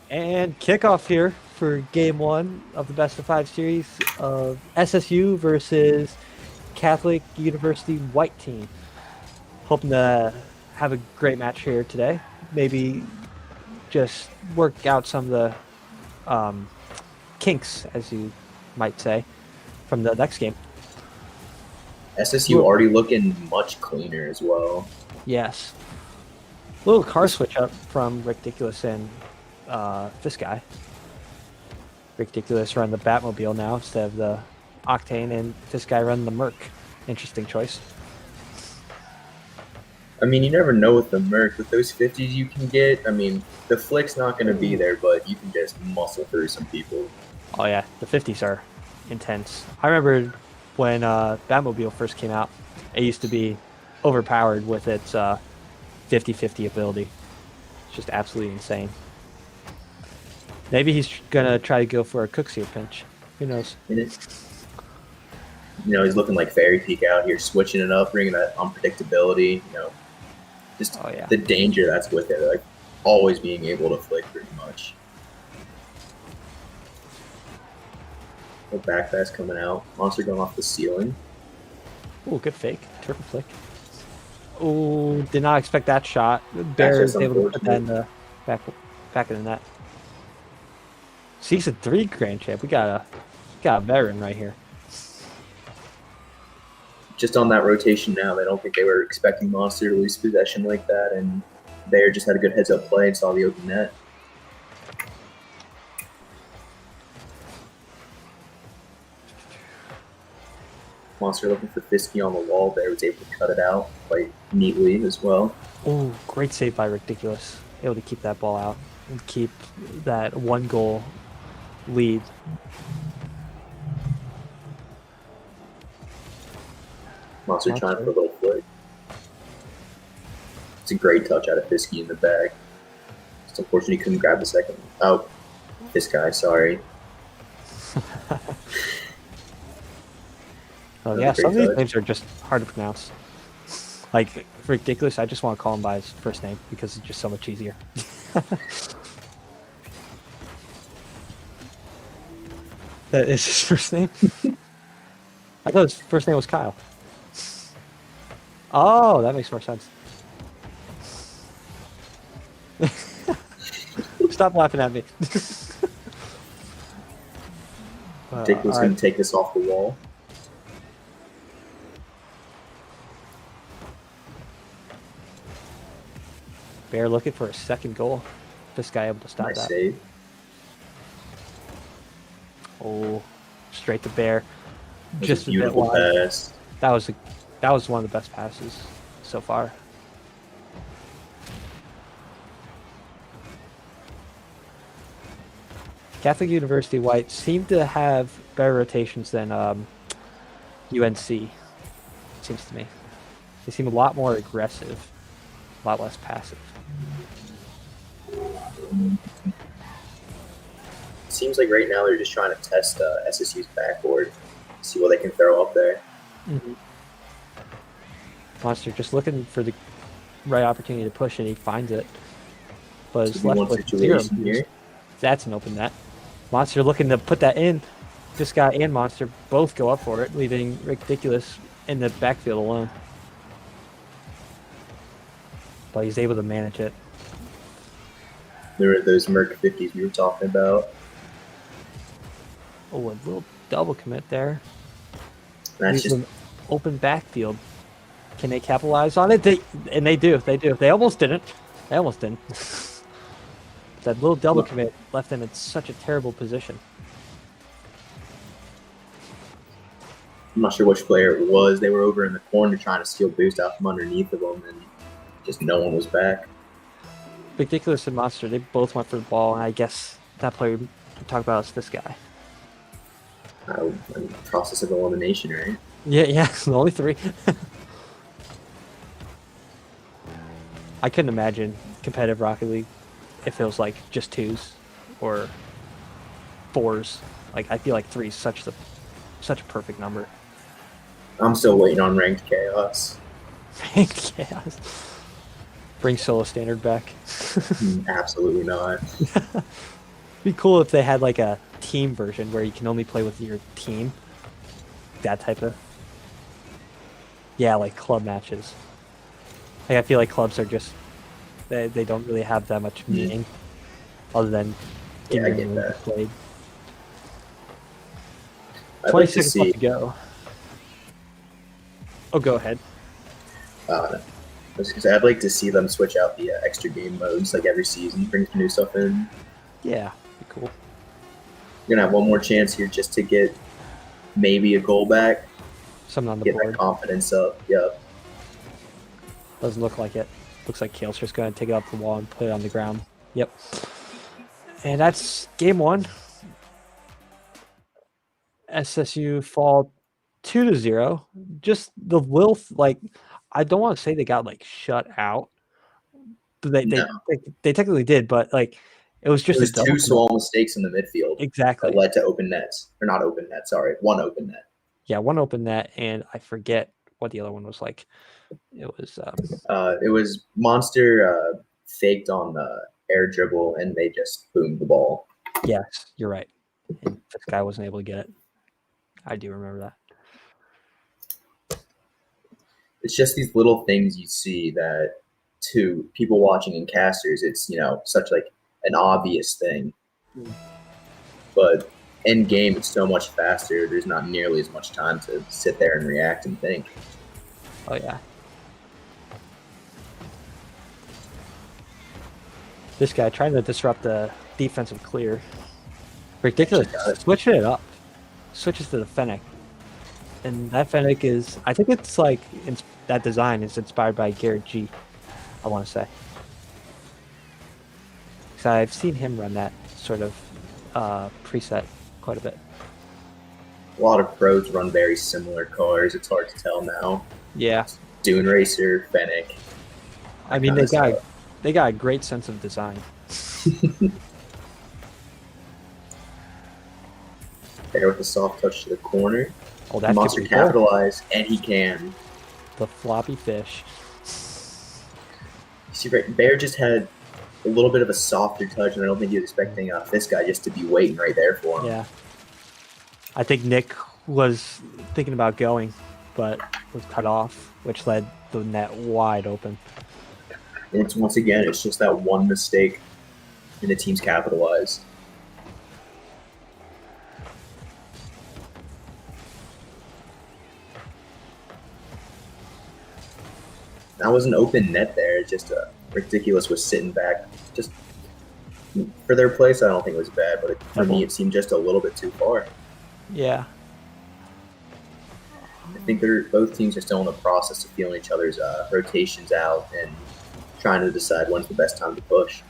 And kickoff here for game one of the best of 5 series of SSU versus Catholic University White Team. Hoping to have a great match here today. Maybe just work out some of the kinks, as you might say, from the next game. SSU already looking much cleaner as well. Yes. Little car switch up from Ridiculous and this guy. Ridiculous run the Batmobile now instead of the Octane, and this guy run the Merc. Interesting choice. I mean, you never know with the Merc. With those 50s you can get, I mean, the flick's not going to be there, but you can just muscle through some people. Oh yeah, the 50s are intense. I remember when Batmobile first came out, it used to be overpowered with its 50-50 ability. It's just absolutely insane. Maybe he's gonna try to go for a Cookseer pinch. Who knows? You know, he's looking like Fairy Peak out here, switching it up, bringing that unpredictability. You know, just the danger that's with it, like always being able to flick pretty much. The back pass coming out. Monster going off the ceiling. Oh, good fake. Turtle flick. Oh, did not expect that shot. Bear is able to put that in the back of the net. Season 3 Grand Champ. We got a veteran right here. Just on that rotation now, I don't think they were expecting Monster to lose possession like that, and Bear just had a good heads-up play and saw the open net. Monster looking for Fisky on the wall. Bear was able to cut it out quite neatly as well. Oh, great save by Ridiculous. Able to keep that ball out and keep that 1-goal lead. Monster trying for a little flick. It's a great touch out of Fisky in the bag. It's unfortunate he couldn't grab the second one. Oh, this guy, sorry. Oh yeah, some of these names are just hard to pronounce. Like, Ridiculous, I just want to call him by his first name because it's just so much easier. That is his first name? I thought his first name was Kyle. Oh, that makes more sense. Stop laughing at me. Ridiculous going to take this off the wall. Bear looking for a second goal. This guy able to stop Nice that. save. Oh, straight to Bear. Just a beautiful pass. That was one of the best passes so far. Catholic University White seem to have better rotations than UNC. Seems to me. They seem a lot more aggressive, a lot less passive. Seems like right now they're just trying to test SSU's backboard, see what they can throw up there. Mm-hmm. Monster just looking for the right opportunity to push, and he finds it. But his left foot zero. That's an open net. Monster looking to put that in. This guy and Monster both go up for it, leaving Ridiculous in the backfield alone. But he's able to manage it. There were those Merc 50s we were talking about. Oh, a little double commit there. That's just an open backfield. Can they capitalize on it? They do. They almost didn't. That little double commit left them in such a terrible position. I'm not sure which player it was. They were over in the corner trying to steal boost out from underneath of them, and just no one was back. Ridiculous and Monster, they both went for the ball, and I guess that player we talk about is this guy. Process of elimination, right? Yeah, only 3. I couldn't imagine competitive Rocket League if it was like just 2s or 4s. Like, I feel like 3 is such a perfect number. I'm still waiting on ranked chaos. Ranked chaos. Bring solo standard back. Absolutely not. Be cool if they had like a team version where you can only play with your team. That type of. Yeah, like club matches. Like, I feel like clubs are just they don't really have that much meaning, other than I get that. Played. I'd 20 like to seconds see. left to go. Oh, go ahead. I'd like to see them switch out the extra game modes like every season, bring some new stuff in. Yeah, be cool. You're gonna have one more chance here just to get maybe a goal back. Something on the Get board. that confidence up. Yep. Doesn't look like it. Looks like Kale's just going to take it off the wall and put it on the ground. Yep. And that's game 1. SSU fall 2-0. Just the like, I don't want to say they got like shut out. But they technically did, but like it was just It was two small mistakes in the midfield. Exactly. That led to open nets. Or not open net, sorry. One open net. Yeah, one open net, and I forget what the other one was like. It was Monster faked on the air dribble, and they just boomed the ball. Yes, you're right. And this guy wasn't able to get it. I do remember that. It's just these little things you see that, to people watching in casters, it's, you know, such like an obvious thing. But in game, it's so much faster. There's not nearly as much time to sit there and react and think. Oh yeah. This guy trying to disrupt the defensive clear. Ridiculous. Switching it up. Switches to the Fennec. And that Fennec is, I think it's like, that design is inspired by Garrett G, I want to say. Because I've seen him run that sort of preset quite a bit. A lot of pros run very similar cars. It's hard to tell now. Yeah. Dune Racer, Fennec. I mean, they got a great sense of design. There with a soft touch to the corner. Oh, that Monster could be capitalize, and he can. The floppy fish. You see, right, Bear just had a little bit of a softer touch, and I don't think he was expecting this guy just to be waiting right there for him. Yeah. I think Nick was thinking about going, but was cut off, which led the net wide open. And it's, once again, it's just that one mistake, and the team's capitalized. That was an open net there. Just Ridiculous was sitting back. Just for their place, I don't think it was bad, but for me, it seemed just a little bit too far. Yeah. I think both teams are still in the process of feeling each other's rotations out and trying to decide when's the best time to push.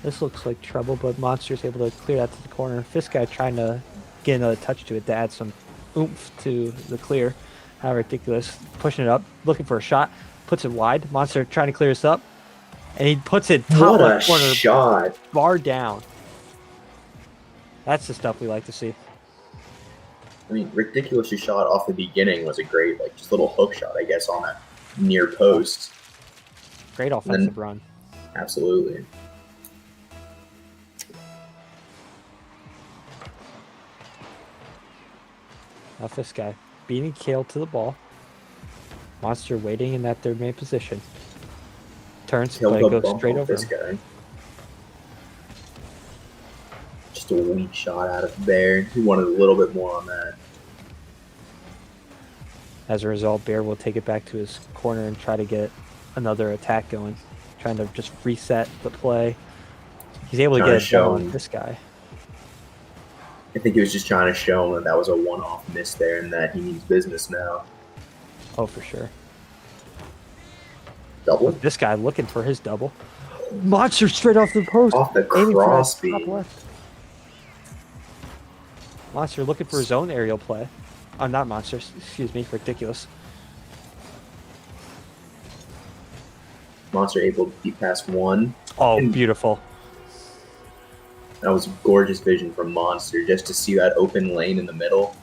This looks like trouble, but Monster's able to clear that to the corner. This guy trying to get another touch to it to add some oomph to the clear. How Ridiculous. Pushing it up, looking for a shot, puts it wide. Monster trying to clear this up, and he puts it top left corner. Shot. Bar down. That's the stuff we like to see. I mean, Ridiculous' shot off the beginning was a great, like, just little hook shot, I guess, on that near post. Great offensive run. Absolutely. Now this guy beating Kale to the ball. Monster waiting in that third main position. Turns, but it goes straight over this guy. Just a weak shot out of Bear. He wanted a little bit more on that. As a result, Bear will take it back to his corner and try to get another attack going. Trying to just reset the play. He's able to get it going. This guy. I think he was just trying to show him that was a one-off miss there and that he means business now. Oh, for sure. Double? This guy looking for his double. Monster straight off the post. Off the cross beam. Monster looking for his own aerial play. Not Monster, excuse me, Ridiculous. Monster able to beat past one. Oh, beautiful. That was gorgeous vision from Monster, just to see that open lane in the middle.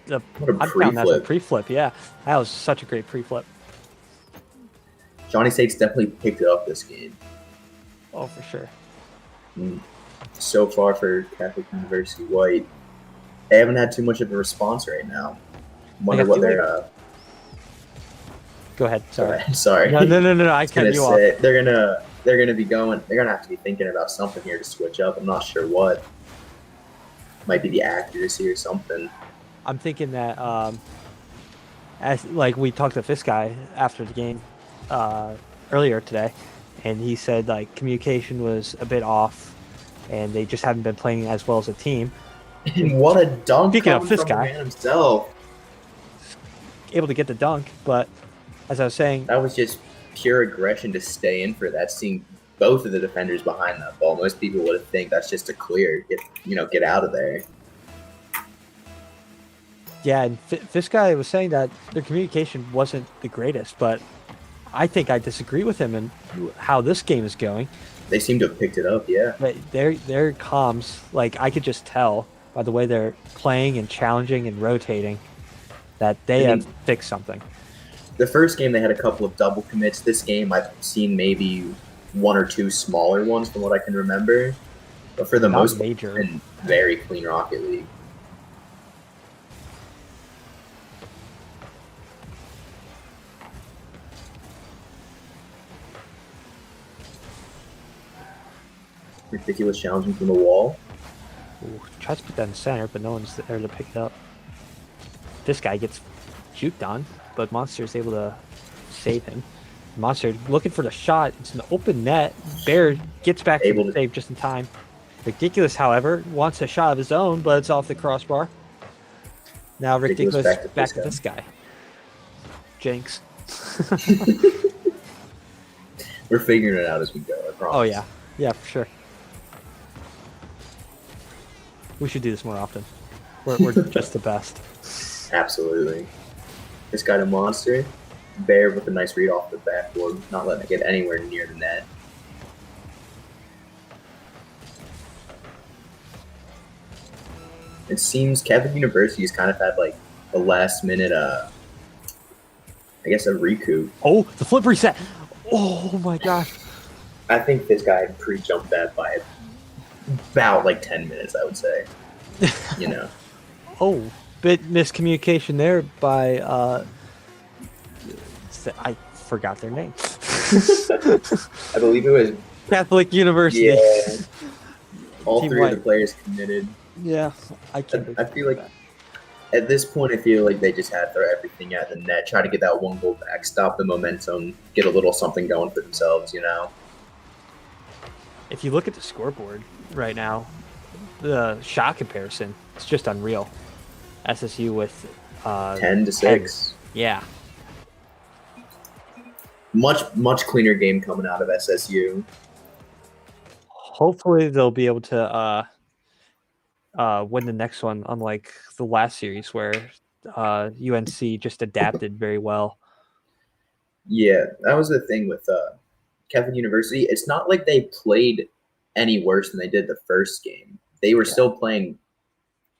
What a pre-flip, yeah. That was such a great pre-flip. Johnny State's definitely picked it up this game. Oh, for sure. So far for Catholic University White, they haven't had too much of a response right now. Wonder what they're... Go ahead, sorry. Sorry. No, I cut you off. They're gonna be going. They're gonna have to be thinking about something here to switch up. I'm not sure what. Might be the accuracy or something. I'm thinking that, as like we talked to this guy after the game earlier today, and he said like communication was a bit off, and they just haven't been playing as well as a team. And what a dunk Speaking of coming this from the guy. man himself. Able to get the dunk, but as I was saying, That was just pure aggression to stay in for that, seeing both of the defenders behind that ball. Most people would think that's just a clear, get out of there. yeah, and this guy was saying that their communication wasn't the greatest, but I think I disagree with him in how this game is going. They seem to have picked it up, yeah. But their comms, like I could just tell by the way they're playing and challenging and rotating that they have fixed something. The first game they had a couple of double commits. This game I've seen maybe one or two smaller ones from what I can remember. But for the Not most major. part, it's been very clean Rocket League. Ridiculous challenging from the wall. Ooh, tries to put that in the center, but no one's there to pick it up. This guy gets juked on, but Monster is able to save him. Monster looking for the shot. It's an open net. Bear gets back to the save just in time. Ridiculous, however, wants a shot of his own, but it's off the crossbar. Now Ridiculous back to this guy. Jinx. We're figuring it out as we go, I promise. Oh, yeah. Yeah, for sure. We should do this more often. We're just the best. Absolutely. This guy to Monster. Bear with a nice read off the backboard, not letting it get anywhere near the net. It seems Catholic University's kind of had like a last minute, I guess a recoup. Oh, the flip reset. Oh my gosh. I think this guy pre-jumped that by about like 10 minutes, I would say. You know. Oh, bit miscommunication there by I forgot their name. I believe it was Catholic University. Yeah. All Team three White. of the players committed. Yeah, I can't. I feel like at this point, I feel like they just had to throw everything at the net, try to get that one goal back, stop the momentum, get a little something going for themselves, you know? If you look at the scoreboard right now, the shot comparison, it's just unreal. SSU with 10-6. Yeah. Much cleaner game coming out of SSU. Hopefully they'll be able to win the next one, unlike the last series where UNC just adapted very well. Yeah, that was the thing with Catholic University. It's not like they played any worse than they did the first game. They were still playing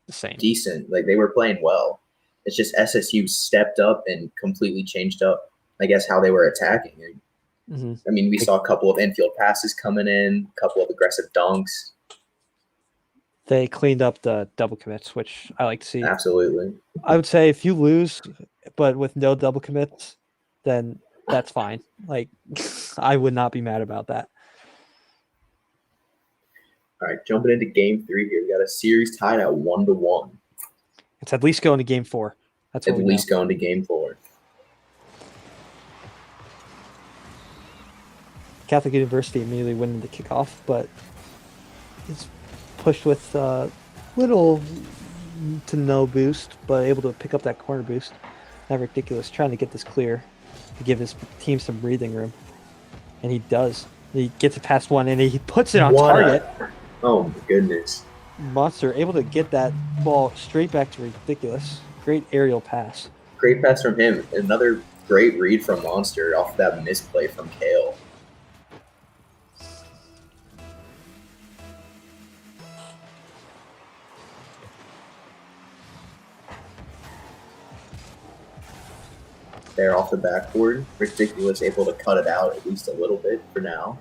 The same. decent. Like, they were playing well. It's just SSU stepped up and completely changed up, I guess, how they were attacking. Mm-hmm. I mean, we saw a couple of infield passes coming in, a couple of aggressive dunks. They cleaned up the double commits, which I like to see. Absolutely. I would say if you lose, but with no double commits, then that's fine. Like, I would not be mad about that. All right, jumping into game 3 here. We got a series tied at 1-1. It's at least going to game 4. That's what At we least know. going to game 4. Catholic University immediately winning the kickoff, but it's pushed with little to no boost, but able to pick up that corner boost. Not ridiculous, trying to get this clear to give his team some breathing room. And he does. He gets it past one, and he puts it on target. Oh, my goodness. Monster able to get that ball straight back to Ridiculous. Great aerial pass. Great pass from him. Another great read from Monster off that misplay from Kale. There off the backboard. Ridiculous, able to cut it out at least a little bit for now.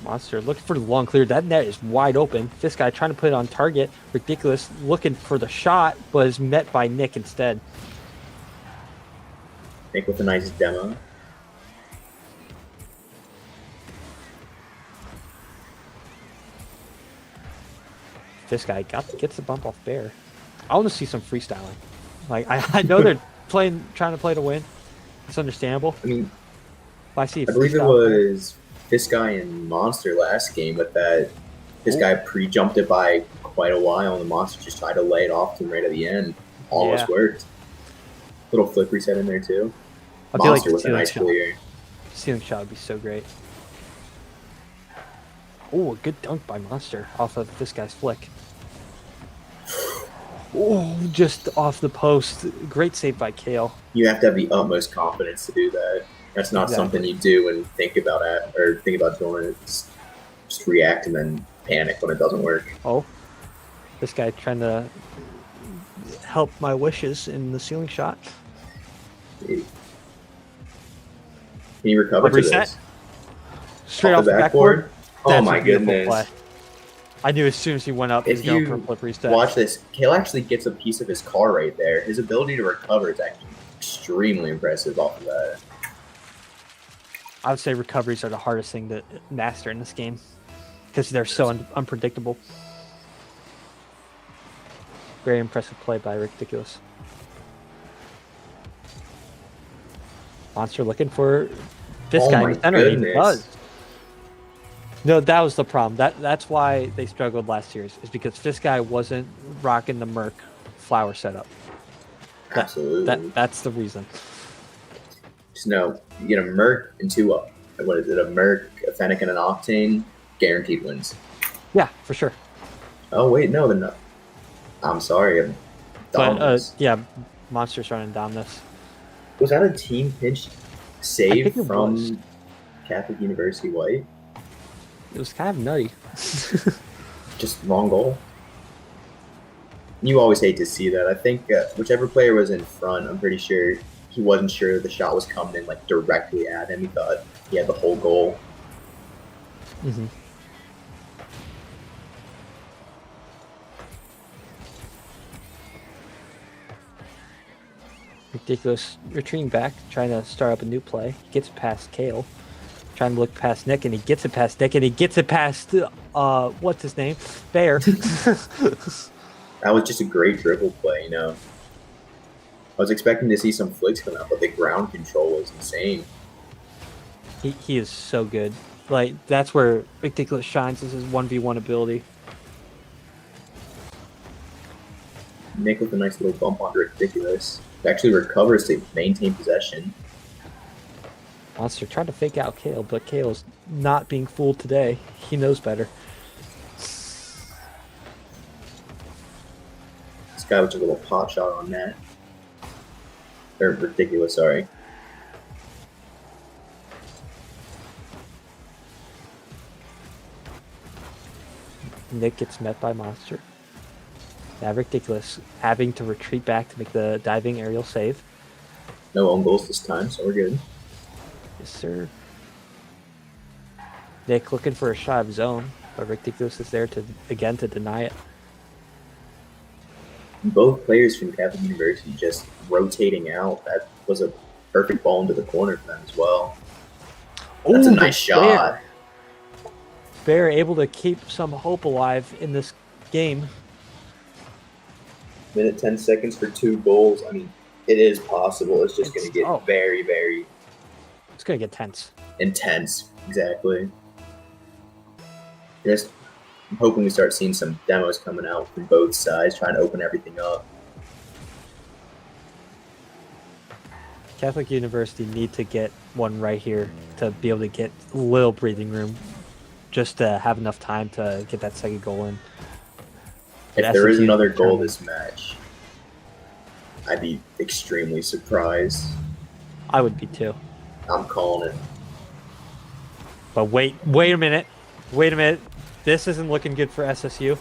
Monster looking for the long clear. That net is wide open. This guy trying to put it on target. Ridiculous looking for the shot, but is met by Nick instead. Nick with a nice demo. This guy gets the bump off Bear. I want to see some freestyling. Like I know they're trying to play to win. It's understandable. I mean, But I see. I believe it was this guy and Monster last game with that This guy pre-jumped it by quite a while, and the monster just tried to lay it off to him right at the end. Almost worked. Little flip reset in there too. I feel Monster like with a nice clear. Ceiling shot would be so great. Oh, a good dunk by Monster off of this guy's flick. Oh, just off the post. Great save by Kale. You have to have the utmost confidence to do that. That's not something you do and think about doing it. Just react and then panic when it doesn't work. Oh, this guy trying to help my wishes in the ceiling shot. Can you recover to this? Straight off the backboard. Oh my goodness. Play. I knew as soon as he went up, he was going for a flip reset. Watch this. Kale actually gets a piece of his car right there. His ability to recover is actually extremely impressive off of that. I would say recoveries are the hardest thing to master in this game because they're so unpredictable. Very impressive play by Ridiculous. Monster looking for this guy in the center. He does. No, that was the problem. That's why they struggled last year, is because this guy wasn't rocking the Merc flower setup. Absolutely. That's the reason. Just know, you get a Merc and two up. What is it? A Merc, a Fennec, and an Octane. Guaranteed wins. Yeah, for sure. Oh wait, no, they're not. I'm sorry. But yeah, Monster's running Dominus. Was that a team pinch save from Catholic University White? It was kind of nutty. Just wrong goal. You always hate to see that. I think whichever player was in front, I'm pretty sure he wasn't sure the shot was coming in like directly at him. He thought he had the whole goal. Mm-hmm. Ridiculous retreating back, trying to start up a new play. He gets past Kale. Trying to look past Nick, and he gets it past Nick, and he gets it past, what's his name? Bear. That was just a great dribble play, you know. I was expecting to see some flicks come out, but the ground control was insane. He is so good. Like, that's where Ridiculous shines, is his 1v1 ability. Nick with a nice little bump on Ridiculous. He actually recovers to maintain possession. Monster tried to fake out Kale, but Kale's not being fooled today. He knows better. This guy with a little pot shot on that. Or Ridiculous, sorry. Nick gets met by Monster. Now Ridiculous having to retreat back to make the diving aerial save. No own goals this time, so we're good. Yes, sir. Nick looking for a shot of his own, but Ridiculous is there to deny it. Both players from Catholic University just rotating out. That was a perfect ball into the corner for them as well. That's a nice shot. Bear able to keep some hope alive in this game. Minute 10 seconds for 2 goals. I mean, it is possible. It's just going to get very, very... It's going to get tense. Intense, exactly. Just I'm hoping we start seeing some demos coming out from both sides, trying to open everything up. Catholic University need to get one right here to be able to get a little breathing room, just to have enough time to get that second goal in. If there is another goal this match, I'd be extremely surprised. I would be too. I'm calling it. But wait a minute. This isn't looking good for SSU.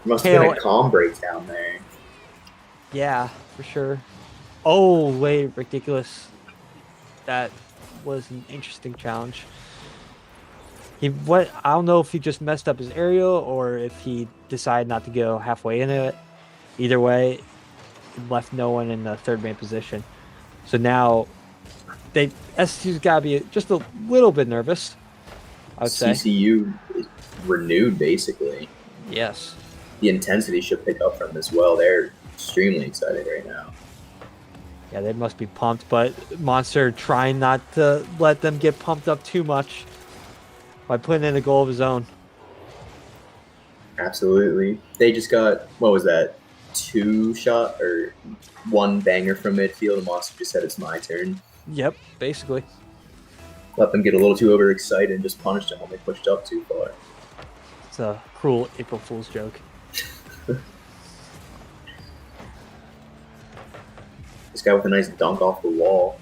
Must have been a calm break down there. Yeah, for sure. Oh, wait, Ridiculous. That was an interesting challenge. I don't know if he just messed up his aerial or if he decided not to go halfway into it. Either way, it left no one in the third man position. So now SSU's got to be just a little bit nervous, I would say. CCU is renewed, basically. Yes. The intensity should pick up from as well. They're extremely excited right now. Yeah, they must be pumped, but Monster trying not to let them get pumped up too much by putting in a goal of his own. Absolutely. They just got, what was that, 2 shot or 1 banger from midfield, and Monster just said it's my turn. Yep, basically. Let them get a little too overexcited and just punished them when they pushed up too far. It's a cruel April Fool's joke. This guy with a nice dunk off the wall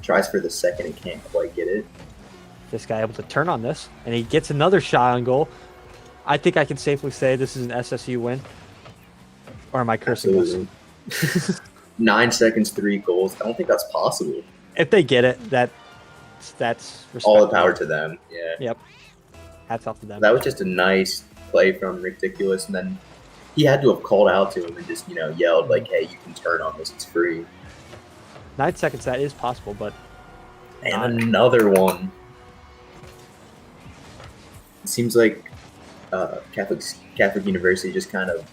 tries for the second and can't quite get it. This guy able to turn on this, and he gets another shot on goal. I think I can safely say this is an SSU win. Or am I cursing Absolutely. 9 seconds, 3 goals. I don't think that's possible. this? If they get it, that's All the respectable. power to them. Yeah. Yep. Hats off to them. That was just a nice play from Ridiculous, and then he had to have called out to him and just, yelled like, "Hey, you can turn on this. It's free." 9 seconds, that is possible, but And another one. It seems like Catholic University just kind of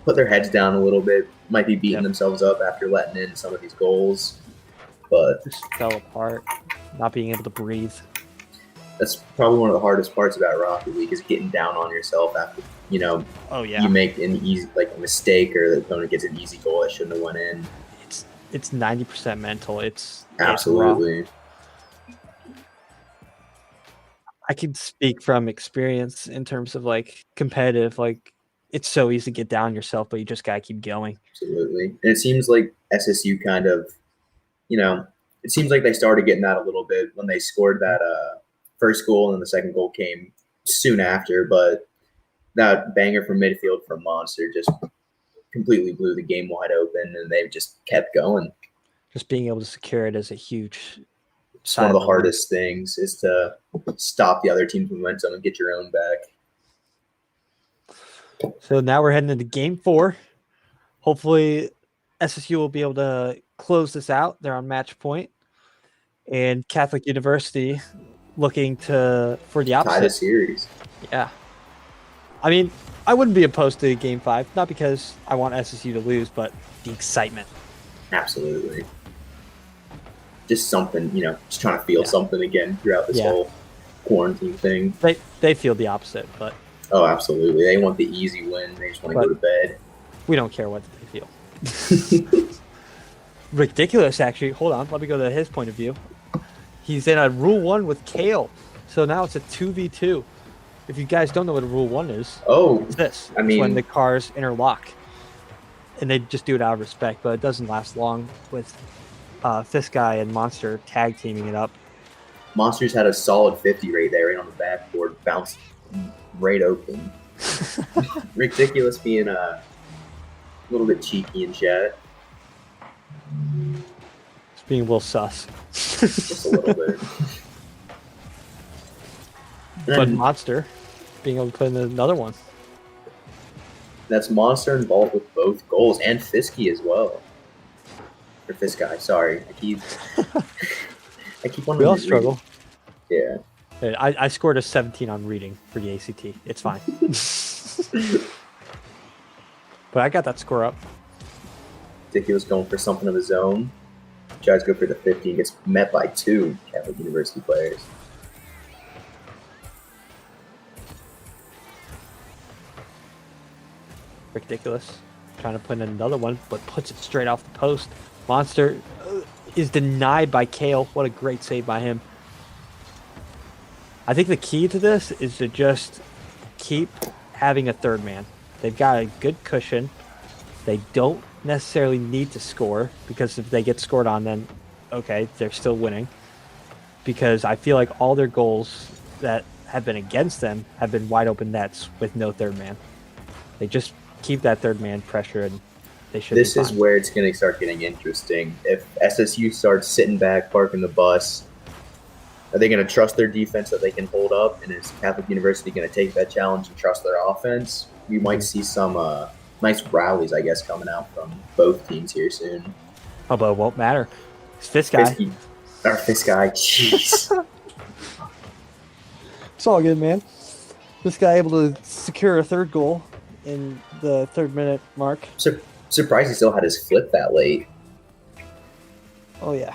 put their heads down a little bit. Might be beating Yep. themselves up after letting in some of these goals, but just fell apart, not being able to breathe. that's probably one of the hardest parts about Rocket League is getting down on yourself after Oh yeah, you make an easy a mistake or the opponent gets an easy goal that shouldn't have went in. it's 90% mental. It's rough. Absolutely. I can speak from experience in terms of like competitive. Like it's so easy to get down on yourself, but you just gotta keep going. Absolutely. And it seems like SSU kind of, it seems like they started getting that a little bit when they scored that first goal, and then the second goal came soon after. But that banger from midfield from Monster just completely blew the game wide open, and they just kept going. Just being able to secure it is a huge. It's one of the hardest things is to stop the other team's momentum and get your own back. So now we're heading into game 4. Hopefully, SSU will be able to close this out. They're on match point, and Catholic University looking for the Tie the opposite. series. Yeah, I mean, I wouldn't be opposed to game 5, not because I want SSU to lose, but the excitement. Absolutely. Just something, just trying to feel something again throughout this Yeah. whole quarantine thing. They feel the opposite, but Oh, absolutely. They want the easy win. They just want to go to bed. we don't care what they feel. Ridiculous, actually. Hold on, let me go to his point of view. He's in a Rule 1 with Kale, so now it's a 2v2. If you guys don't know what a Rule 1 is, Oh, it's this. I It's mean- when the cars interlock. And they just do it out of respect, but it doesn't last long with this guy and Monster tag teaming it up. Monsters had a solid 50 right there, right on the backboard, bounced right open. Ridiculous being a little bit cheeky in chat, It's being a little sus. just a little bit. But And Monster being able to put in another one. that's Monster involved with both goals, and Fisky as well. Or Fisky, sorry. I keep wanting We all to read. struggle. Yeah. I scored a 17 on reading for the ACT. It's fine. But I got that score up. Ridiculous going for something of his own. Tries to go for the 50 and gets met by 2 Catholic University players. Ridiculous. Trying to put in another one, but puts it straight off the post. Monster is denied by Kale. What a great save by him. I think the key to this is to just keep having a third man. They've got a good cushion. They don't necessarily need to score, because if they get scored on, then okay, they're still winning. Because I feel like all their goals that have been against them have been wide open nets with no third man. They just keep that third man pressure, and they should. This be is fine. where it's going to start getting interesting. If SSU starts sitting back, parking the bus, are they going to trust their defense that they can hold up? And is Catholic University going to take that challenge and trust their offense? We might see some nice rallies, I guess, coming out from both teams here soon. Oh, but it won't matter. It's this guy. Fisky, or this guy, jeez. It's all good, man. This guy able to secure a third goal in the 3rd minute mark. Surprised he still had his flip that late. Oh yeah.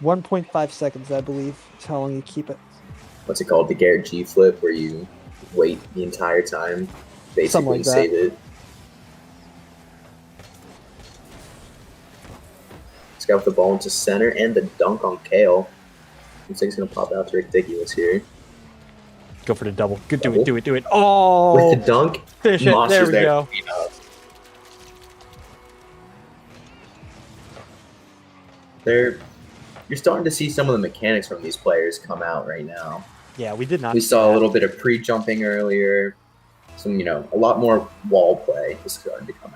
1.5 seconds, I believe, is how long you keep it. What's it called? The Garrett G flip, where you wait the entire time, basically Something like that. save it. This guy with the ball into center and the dunk on Kale. Looks like he's gonna pop out to Ridiculous here. Go for the double. Good, do Double. it, do it, do it. Oh, With the dunk, finish it. There Monster's we there go. to clean up. You're starting to see some of the mechanics from these players come out right now. Yeah, we did not. We see saw that. a little bit of pre-jumping earlier. Some, a lot more wall play is starting to come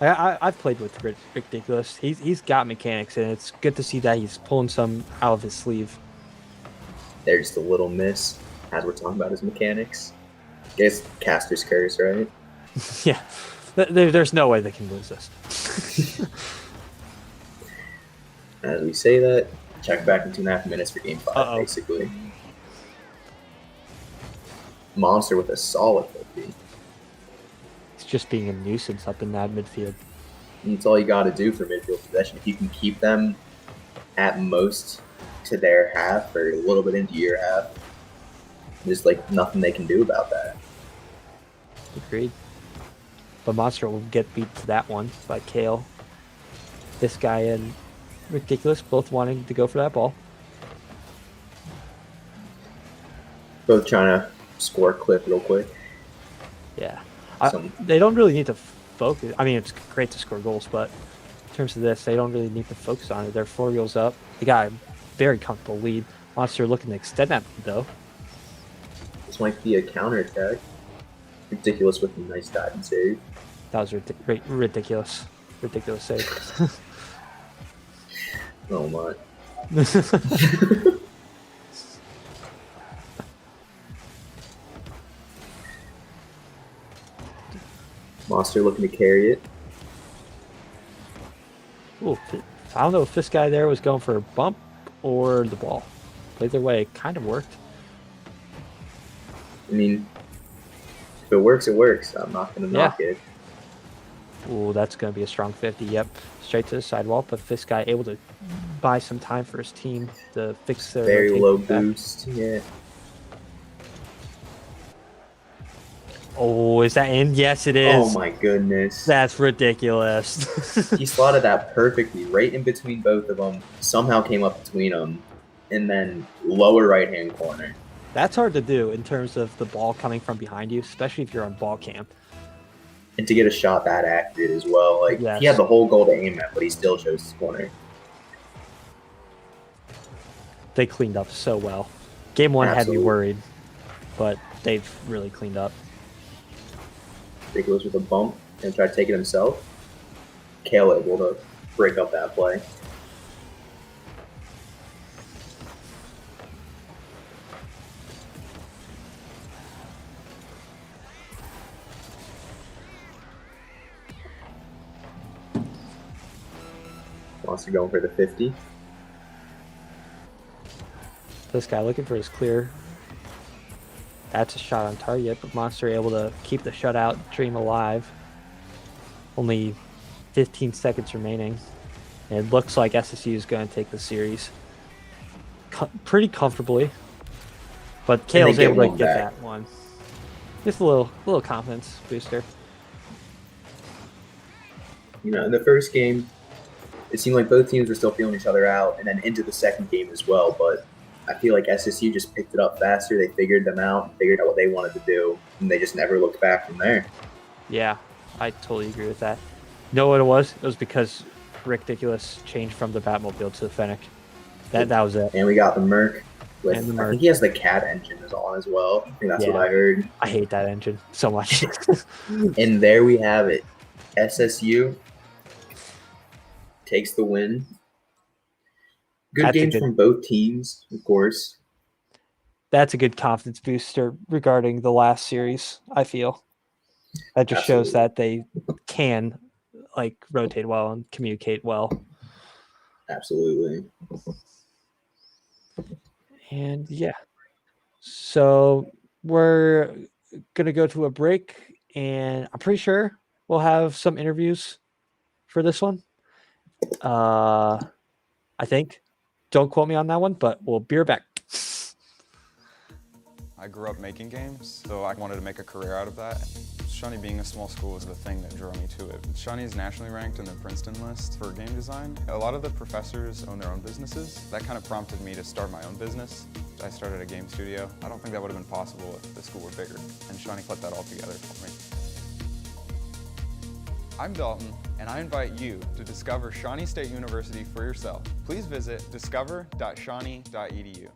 out. I've played with Ridiculous. He's got mechanics, and it's good to see that he's pulling some out of his sleeve. There's just a little miss as we're talking about his mechanics. I guess Caster's Curse, right? Yeah, there's no way they can lose this. As we say that, check back in 2.5 minutes for game 5, basically. Monster with a solid 50. It's just being a nuisance up in that midfield. And that's all you got to do for midfield possession. If you can keep them at most to their half or a little bit into your half, there's like nothing they can do about that. Agreed. But Monster will get beat to that one by Kale. This guy and Ridiculous both wanting to go for that ball. Both trying to score Cliff real quick. Yeah. They don't really need to focus. I mean, it's great to score goals, but in terms of this, they don't really need to focus on it. They're 4 goals up. They got a very comfortable lead. Monster looking to extend that lead, though. This might be a counterattack. Ridiculous with a nice dive and save. That was ridiculous. Ridiculous save. Oh my. Monster looking to carry it. Ooh, I don't know if this guy there was going for a bump or the ball. But either way, it kind of worked. I mean, if it works, it works. I'm not going to knock it. Ooh, that's going to be a strong 50. Yep, straight to the sidewall. But this guy able to buy some time for his team to fix their very low back. boost. Yeah. Oh, is that in? Yes, it is. Oh my goodness. That's ridiculous. He slotted that perfectly, right in between both of them. Somehow came up between them, and then lower right-hand corner. That's hard to do in terms of the ball coming from behind you, especially if you're on ball cam. And to get a shot that accurate as well. Like, yes. He had the whole goal to aim at, but he still chose his corner. They cleaned up so well. Game 1 had me worried, but they've really cleaned up. Ridiculous with a bump and try to take it himself. Kale able to break up that play. Wants to go for the 50. This guy looking for his clear. That's a shot on target, but Monster able to keep the shutout dream alive. Only 15 seconds remaining. And it looks like SSU is going to take the series pretty comfortably. But Kale's able to get that one. Just a little confidence booster. In the first game, it seemed like both teams were still feeling each other out, and then into the second game as well. But I feel like SSU just picked it up faster. They figured them out, figured out what they wanted to do, and they just never looked back from there. Yeah, I totally agree with that. You know what it was? It was because Ridiculous changed from the Batmobile to the Fennec. That was it. And we got the Merc. I Merc. think he has the CAT engine on as well. I think that's what I heard. I hate that engine so much. And there we have it. SSU takes the win. Good games from both teams, of course. That's a good confidence booster regarding the last series, I feel. That just shows that they can rotate well and communicate well. Absolutely. And yeah. So we're going to go to a break, and I'm pretty sure we'll have some interviews for this one. I think. Don't quote me on that one, but we'll be right back. I grew up making games, so I wanted to make a career out of that. Shawnee being a small school was the thing that drew me to it. Shawnee is nationally ranked in the Princeton list for game design. A lot of the professors own their own businesses. That kind of prompted me to start my own business. I started a game studio. I don't think that would have been possible if the school were bigger, and Shawnee put that all together for me. I'm Dalton, and I invite you to discover Shawnee State University for yourself. Please visit discover.shawnee.edu.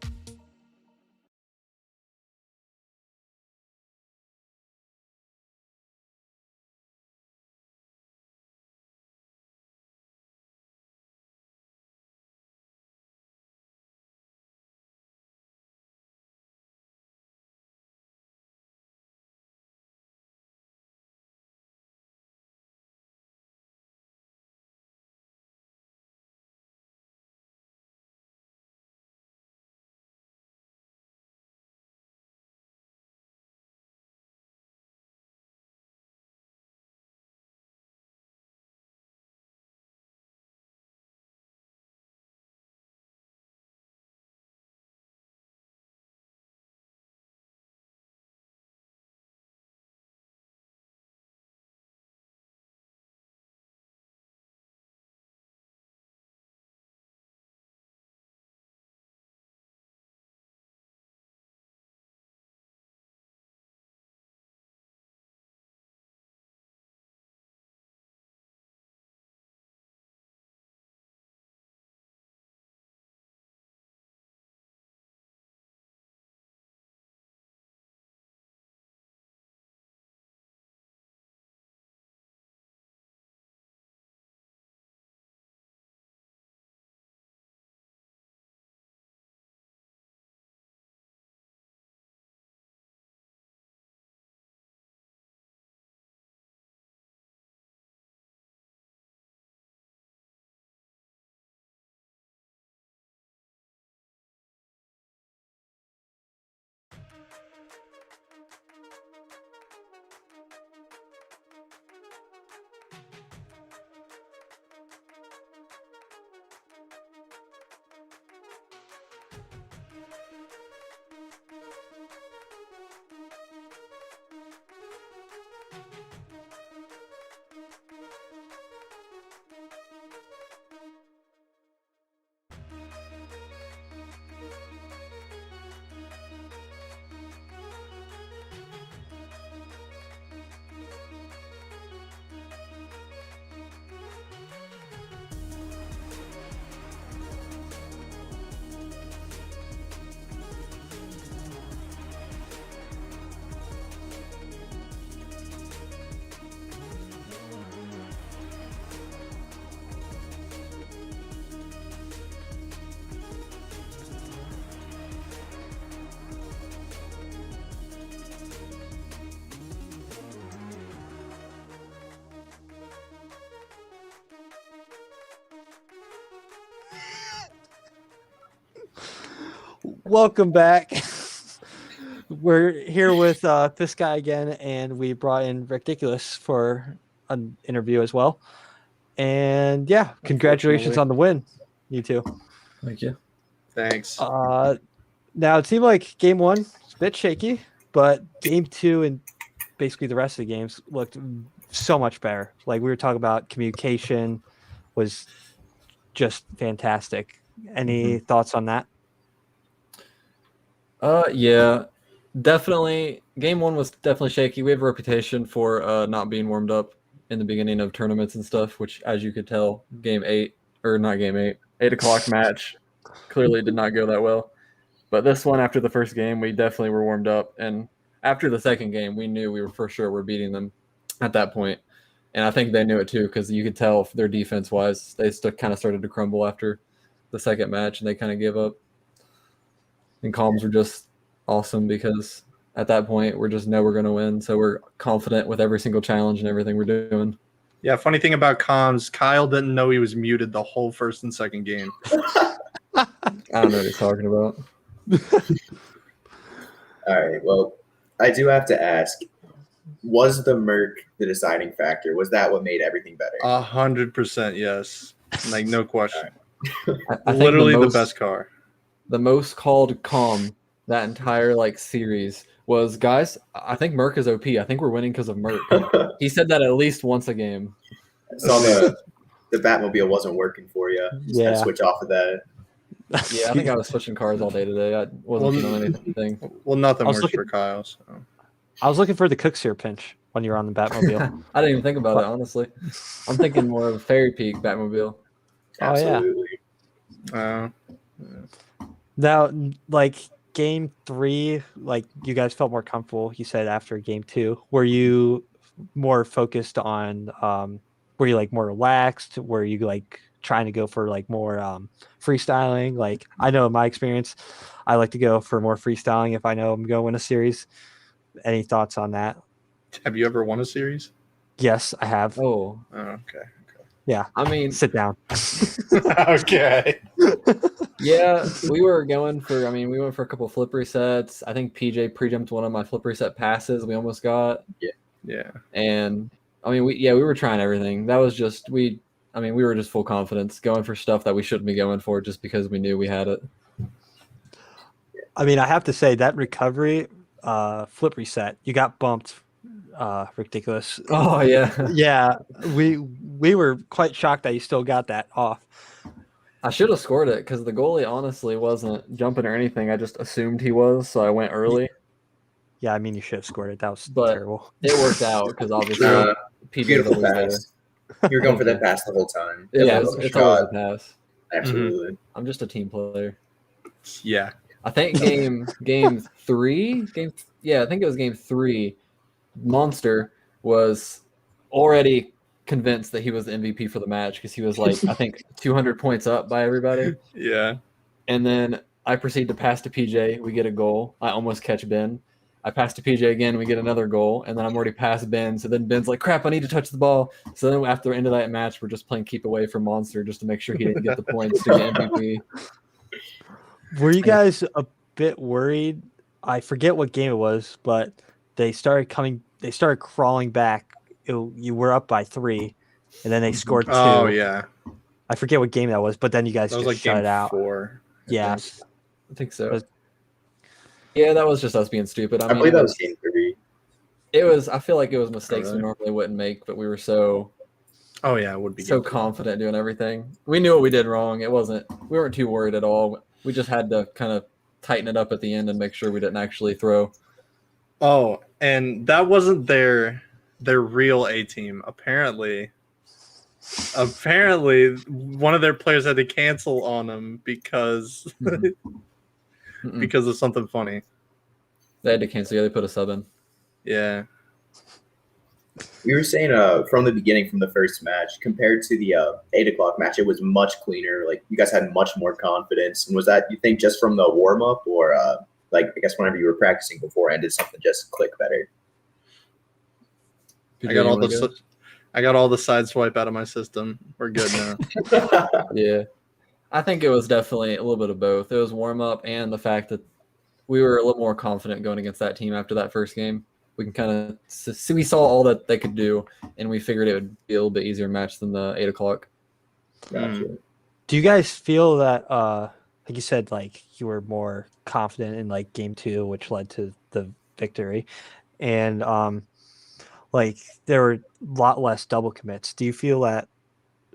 Welcome back. We're here with this guy again, and we brought in Ridiculous for an interview as well. And yeah, congratulations on the win, you two. Thank you. Thanks. Now it seemed like game one was a bit shaky, but game two and basically the rest of the games looked so much better. Like we were talking about, communication was just fantastic. Any thoughts on that? Yeah, definitely. Game one was definitely shaky. We have a reputation for not being warmed up in the beginning of tournaments and stuff, which, as you could tell, game 8 or not game 8, 8 o'clock match clearly did not go that well. But this one, after the first game, we definitely were warmed up, and after the second game, we knew we were for sure we're beating them at that point. And I think they knew it too, because you could tell their defense wise, they kind of started to crumble after the second match, and they kind of gave up. And comms were just awesome because at that point we just know we're going to win, so we're confident with every single challenge and everything we're doing. Yeah, funny thing about comms, Kyle didn't know he was muted the whole first and second game. I don't know what he's talking about. All right. Well, I do have to ask, was the Merc the deciding factor? Was that what made everything better? 100% yes. Like, no question. I think Literally the best car. The most called comm that entire like series was, guys, I think Merc is OP. I think we're winning because of Merc. He said that at least once a game. I saw the Batmobile wasn't working for you. Just had to Yeah. switch off of that. Yeah, I think I was switching cars all day today. I wasn't feeling anything. Well, nothing I was works looking- for Kyle. So. I was looking for the Cookseer pinch when you were on the Batmobile. I didn't even think about it, honestly. I'm thinking more of Fairy Peak Batmobile. Oh, yeah. Absolutely. Now, like game 3, like you guys felt more comfortable. You said after game 2, were you more focused on? Were you like more relaxed? Were you like trying to go for like more freestyling? Like I know in my experience, I like to go for more freestyling if I know I'm going to win a series. Any thoughts on that? Have you ever won a series? Yes, I have. Oh, Okay. Yeah, I mean, sit down. Okay. yeah, we went for a couple flip resets. I think PJ pre-jumped one of my flip reset passes we almost got. Yeah. And I mean, we were trying everything. That was just we were just full confidence going for stuff that we shouldn't be going for just because we knew we had it. I mean, I have to say that recovery flip reset, you got bumped ridiculous. Oh yeah. Yeah, we were quite shocked that you still got that off. I should have scored it because the goalie honestly wasn't jumping or anything. I just assumed he was, so I went early. Yeah, I mean you should have scored it. That was But terrible. it worked out because obviously PJ Beautiful was there. pass. You were going for that pass the whole time. Yeah, That it's shot. always a pass. Absolutely. I'm just a team player. Yeah. I think game 3, I think it was game 3. Monster was already convinced that he was the MVP for the match because he was like, I think 200 points up by everybody. Yeah. And then I proceed to pass to PJ. We get a goal. I almost catch Ben. I pass to PJ again. We get another goal. And then I'm already past Ben. So then Ben's like, crap, I need to touch the ball. So then after the end of that match, we're just playing keep away from Monster just to make sure he didn't get the points to get MVP. Were you guys a bit worried? I forget what game it was, but they started crawling back. You were up by 3, and then they scored 2. Oh yeah. I forget what game that was, but then you guys That was just like shut game it out. 4. Yeah. I think so. Was- Yeah, that was just us being stupid. I believe that was game 3. It was. I feel like it was mistakes we Really? normally wouldn't make, but we were so Oh yeah, it would be so good. confident doing everything. We knew what we did wrong. We weren't too worried at all. We just had to kind of tighten it up at the end and make sure we didn't actually throw. Oh, and that wasn't their real A team. Apparently, one of their players had to cancel on them because because of something funny. They had to cancel. Yeah, they put a sub in. Yeah. We were saying from the beginning, from the first match, compared to the 8 o'clock match, it was much cleaner. Like you guys had much more confidence. And was that, you think, just from the warm up, or like I guess whenever you were practicing before, and did something just click better? I got all the side swipe out of my system. We're good now. Yeah, I think it was definitely a little bit of both. It was warm up and the fact that we were a little more confident going against that team after that first game. We can kind of see, we saw all that they could do, and we figured it would be a little bit easier match than the 8 o'clock. Gotcha. Do you guys feel that, like you said, like you were more confident in like game 2, which led to the victory, and like there were a lot less double commits. Do you feel that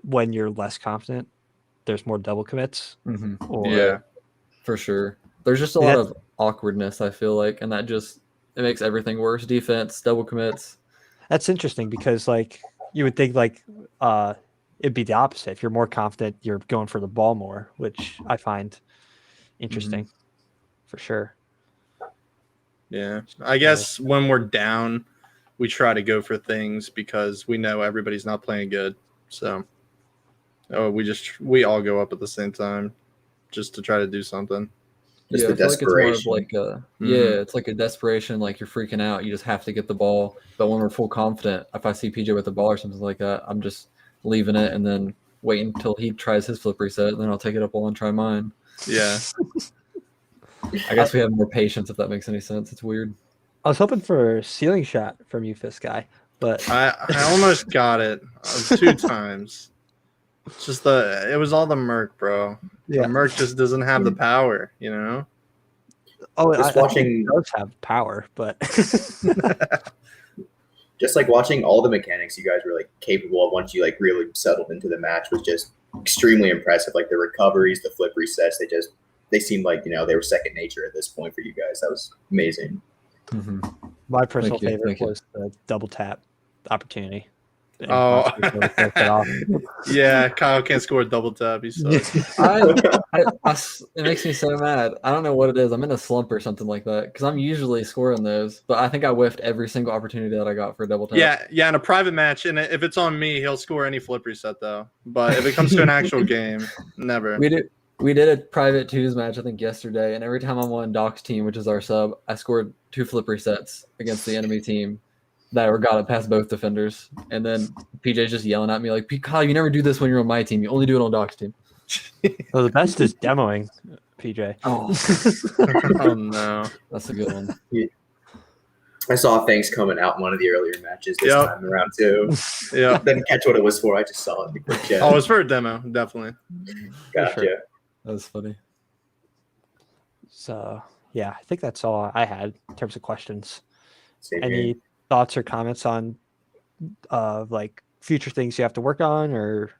when you're less confident, there's more double commits? Or Yeah. For sure. There's just a lot of awkwardness, I feel like, and that just it makes everything worse. Defense, double commits. That's interesting because like you would think like it'd be the opposite. If you're more confident, you're going for the ball more, which I find interesting for sure. Yeah. I guess when we're down, we try to go for things because we know everybody's not playing good. So we all go up at the same time just to try to do something. Just Yeah, the I feel like it's more of desperation. like it's like a desperation, like you're freaking out. You just have to get the ball. But when we're full confident, if I see PJ with the ball or something like that, I'm just leaving it and then waiting until he tries his flip reset, and then I'll take it up while and try mine. Yeah. I guess we have more patience, if that makes any sense. It's weird. I was hoping for a ceiling shot from you, Fist Guy, but I almost got it 2 times. It's just it was all the Merc, bro. yeah. The Merc just doesn't have the power, you know? Oh, Just I watching- think it does have power, but just like watching all the mechanics you guys were like capable of once you like really settled into the match was just extremely impressive. Like the recoveries, the flip resets, they seemed like, they were second nature at this point for you guys. That was amazing. Mm-hmm. my personal Thank you, favorite thank you. was the double tap opportunity. And Oh. Fox was able to pull it off. Yeah, Kyle can't score a double tap. He sucks. It makes me so mad. I don't know what it is. I'm in a slump or something like that because I'm usually scoring those, but I think I whiffed every single opportunity that I got for a double tap. Yeah, in a private match, and if it's on me, he'll score any flip reset though. But if it comes to an actual game, never. We did a private twos match I think yesterday, and every time I'm on Doc's team, which is our sub, I scored 2 flip resets against the enemy team that got it past both defenders, and then PJ's just yelling at me like, "Kyle, you never do this when you're on my team. You only do it on Doc's team." Well, the best is demoing, PJ. Oh, Oh no. that's a good one. I saw things coming out in one of the earlier matches this Yep. time around too. Yeah. Didn't catch what it was for. I just saw it in the quick chat. Oh, it was for a demo, definitely. Gotcha. sure. That was funny. So yeah, I think that's all I had in terms of questions. Same here. Any thoughts or comments on like future things you have to work on, or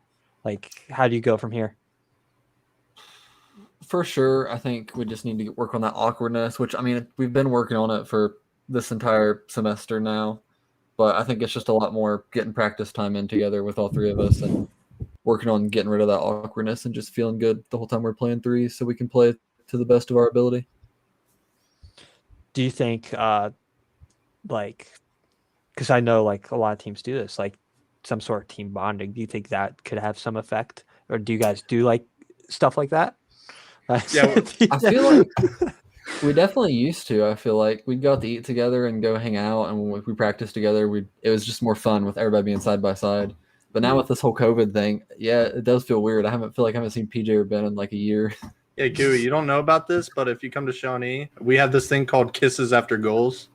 like how do you go from here? For sure, I think we just need to work on that awkwardness, which I mean, we've been working on it for this entire semester now, but I think it's just a lot more getting practice time in together with all three of us and working on getting rid of that awkwardness and just feeling good the whole time we're playing threes so we can play to the best of our ability. Do you think like, because I know like a lot of teams do this, like some sort of team bonding, do you think that could have some effect, or do you guys do like stuff like that? Yeah, I feel like we definitely used to. I feel like we'd go out to eat together and go hang out, and when we practiced together, it was just more fun with everybody being side by side. But now with this whole COVID thing, yeah, it does feel weird. I haven't seen PJ or Ben in like a year. Yeah, Gooey, you don't know about this, but if you come to Shawnee, we have this thing called kisses after goals.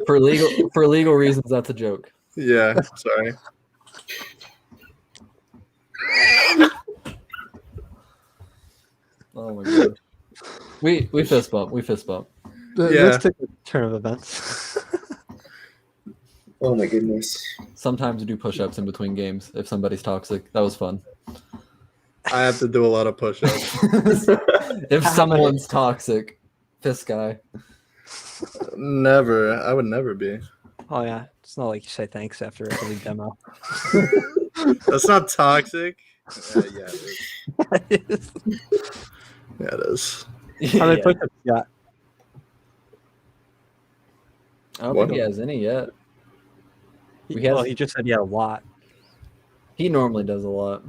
For legal reasons, that's a joke. Yeah, sorry. Oh my god. We fist bump. We fist bump. Yeah. Let's take a turn of events. Oh my goodness. Sometimes we do push-ups in between games if somebody's toxic. That was fun. I have to do a lot of push-ups. If someone's toxic, fist guy. Never. I would never be. Oh yeah, it's not like you say thanks after every demo. That's not toxic. Yeah, it is. How Yeah, it is. many push-ups you got? I don't What? think he has any yet. Well, he just said he had a lot. He normally does a lot.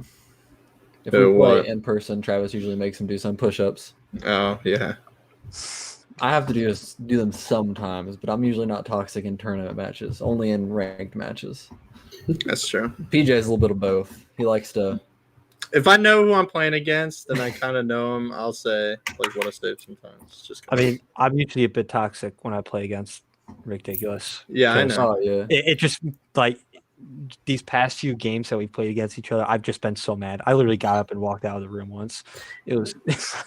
If Do we play what? in person, Travis usually makes him do some push-ups. Oh, yeah. I have to do them sometimes, but I'm usually not toxic in tournament matches, only in ranked matches. That's true. PJ is a little bit of both. He likes to. If I know who I'm playing against and I kind of know him, I'll say, like, what I say sometimes. Just I mean, I'm usually a bit toxic when I play against Ridiculous. yeah, I know. Oh yeah. It just like these past few games that we played against each other, I've just been so mad. I literally got up and walked out of the room once. It was,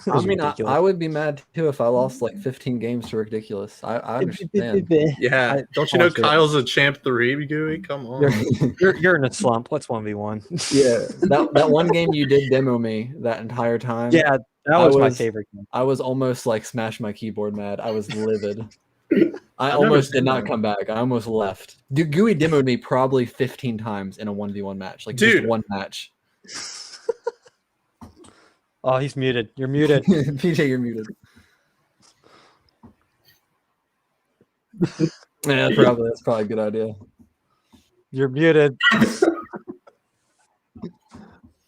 I mean, ridiculous. I would be mad too if I lost like 15 games to Ridiculous. I understand. Yeah. Don't you know Kyle's a champ 3, Gooey? Come on. You're in a slump. Let's 1v1. Yeah, that one game you did demo me that entire time. Yeah, that I was my was- favorite game. I was almost like smash my keyboard mad. I was livid. I I've almost never did not seen that. come back. I almost left. Dude, Gooey demoed me probably 15 times in a 1v1 match. Like Dude. just one match. Oh, he's muted. You're muted. PJ, you're muted. Yeah, that's probably a good idea. You're muted.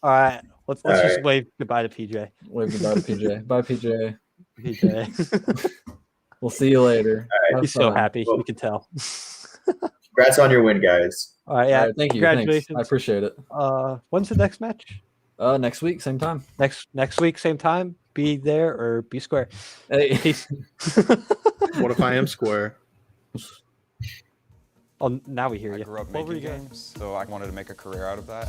All right. Let's All just right. wave goodbye to PJ. Wave goodbye to PJ. Bye, PJ. PJ. We'll see you later. Have He's so fun. happy. Well- You can tell. Congrats on your win, guys. All right. Yeah. All right, thank you. Thanks. Congratulations. I appreciate it. When's the next match? Next week, same time. Next week, same time. Be there or be square. Hey. Peace. What if I am square? Oh, now we hear I you. grew up What were making you gonna- games, so I wanted to make a career out of that.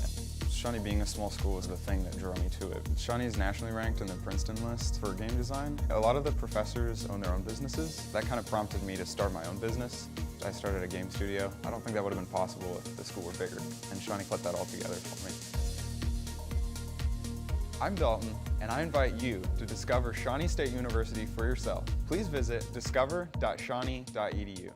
Shawnee being a small school is the thing that drew me to it. Shawnee is nationally ranked in the Princeton list for game design. A lot of the professors own their own businesses. That kind of prompted me to start my own business. I started a game studio. I don't think that would have been possible if the school were bigger, and Shawnee put that all together for me. I'm Dalton, and I invite you to discover Shawnee State University for yourself. Please visit discover.shawnee.edu.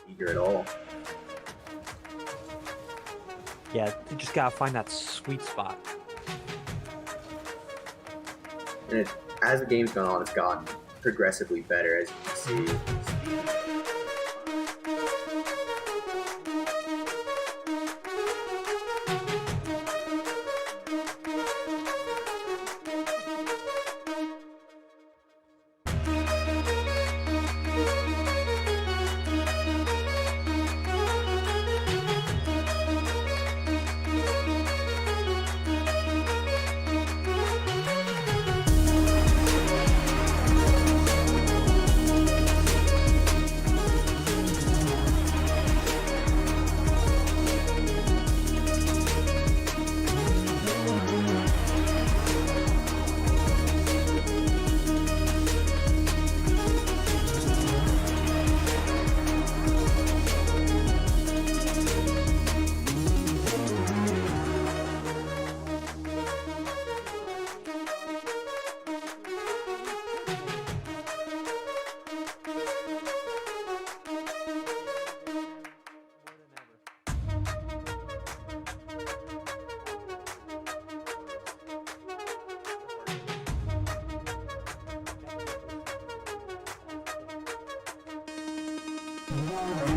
Eager at all. Yeah, you just gotta find that sweet spot. And as the game's gone on, it's gotten progressively better, as you can see. More than ever.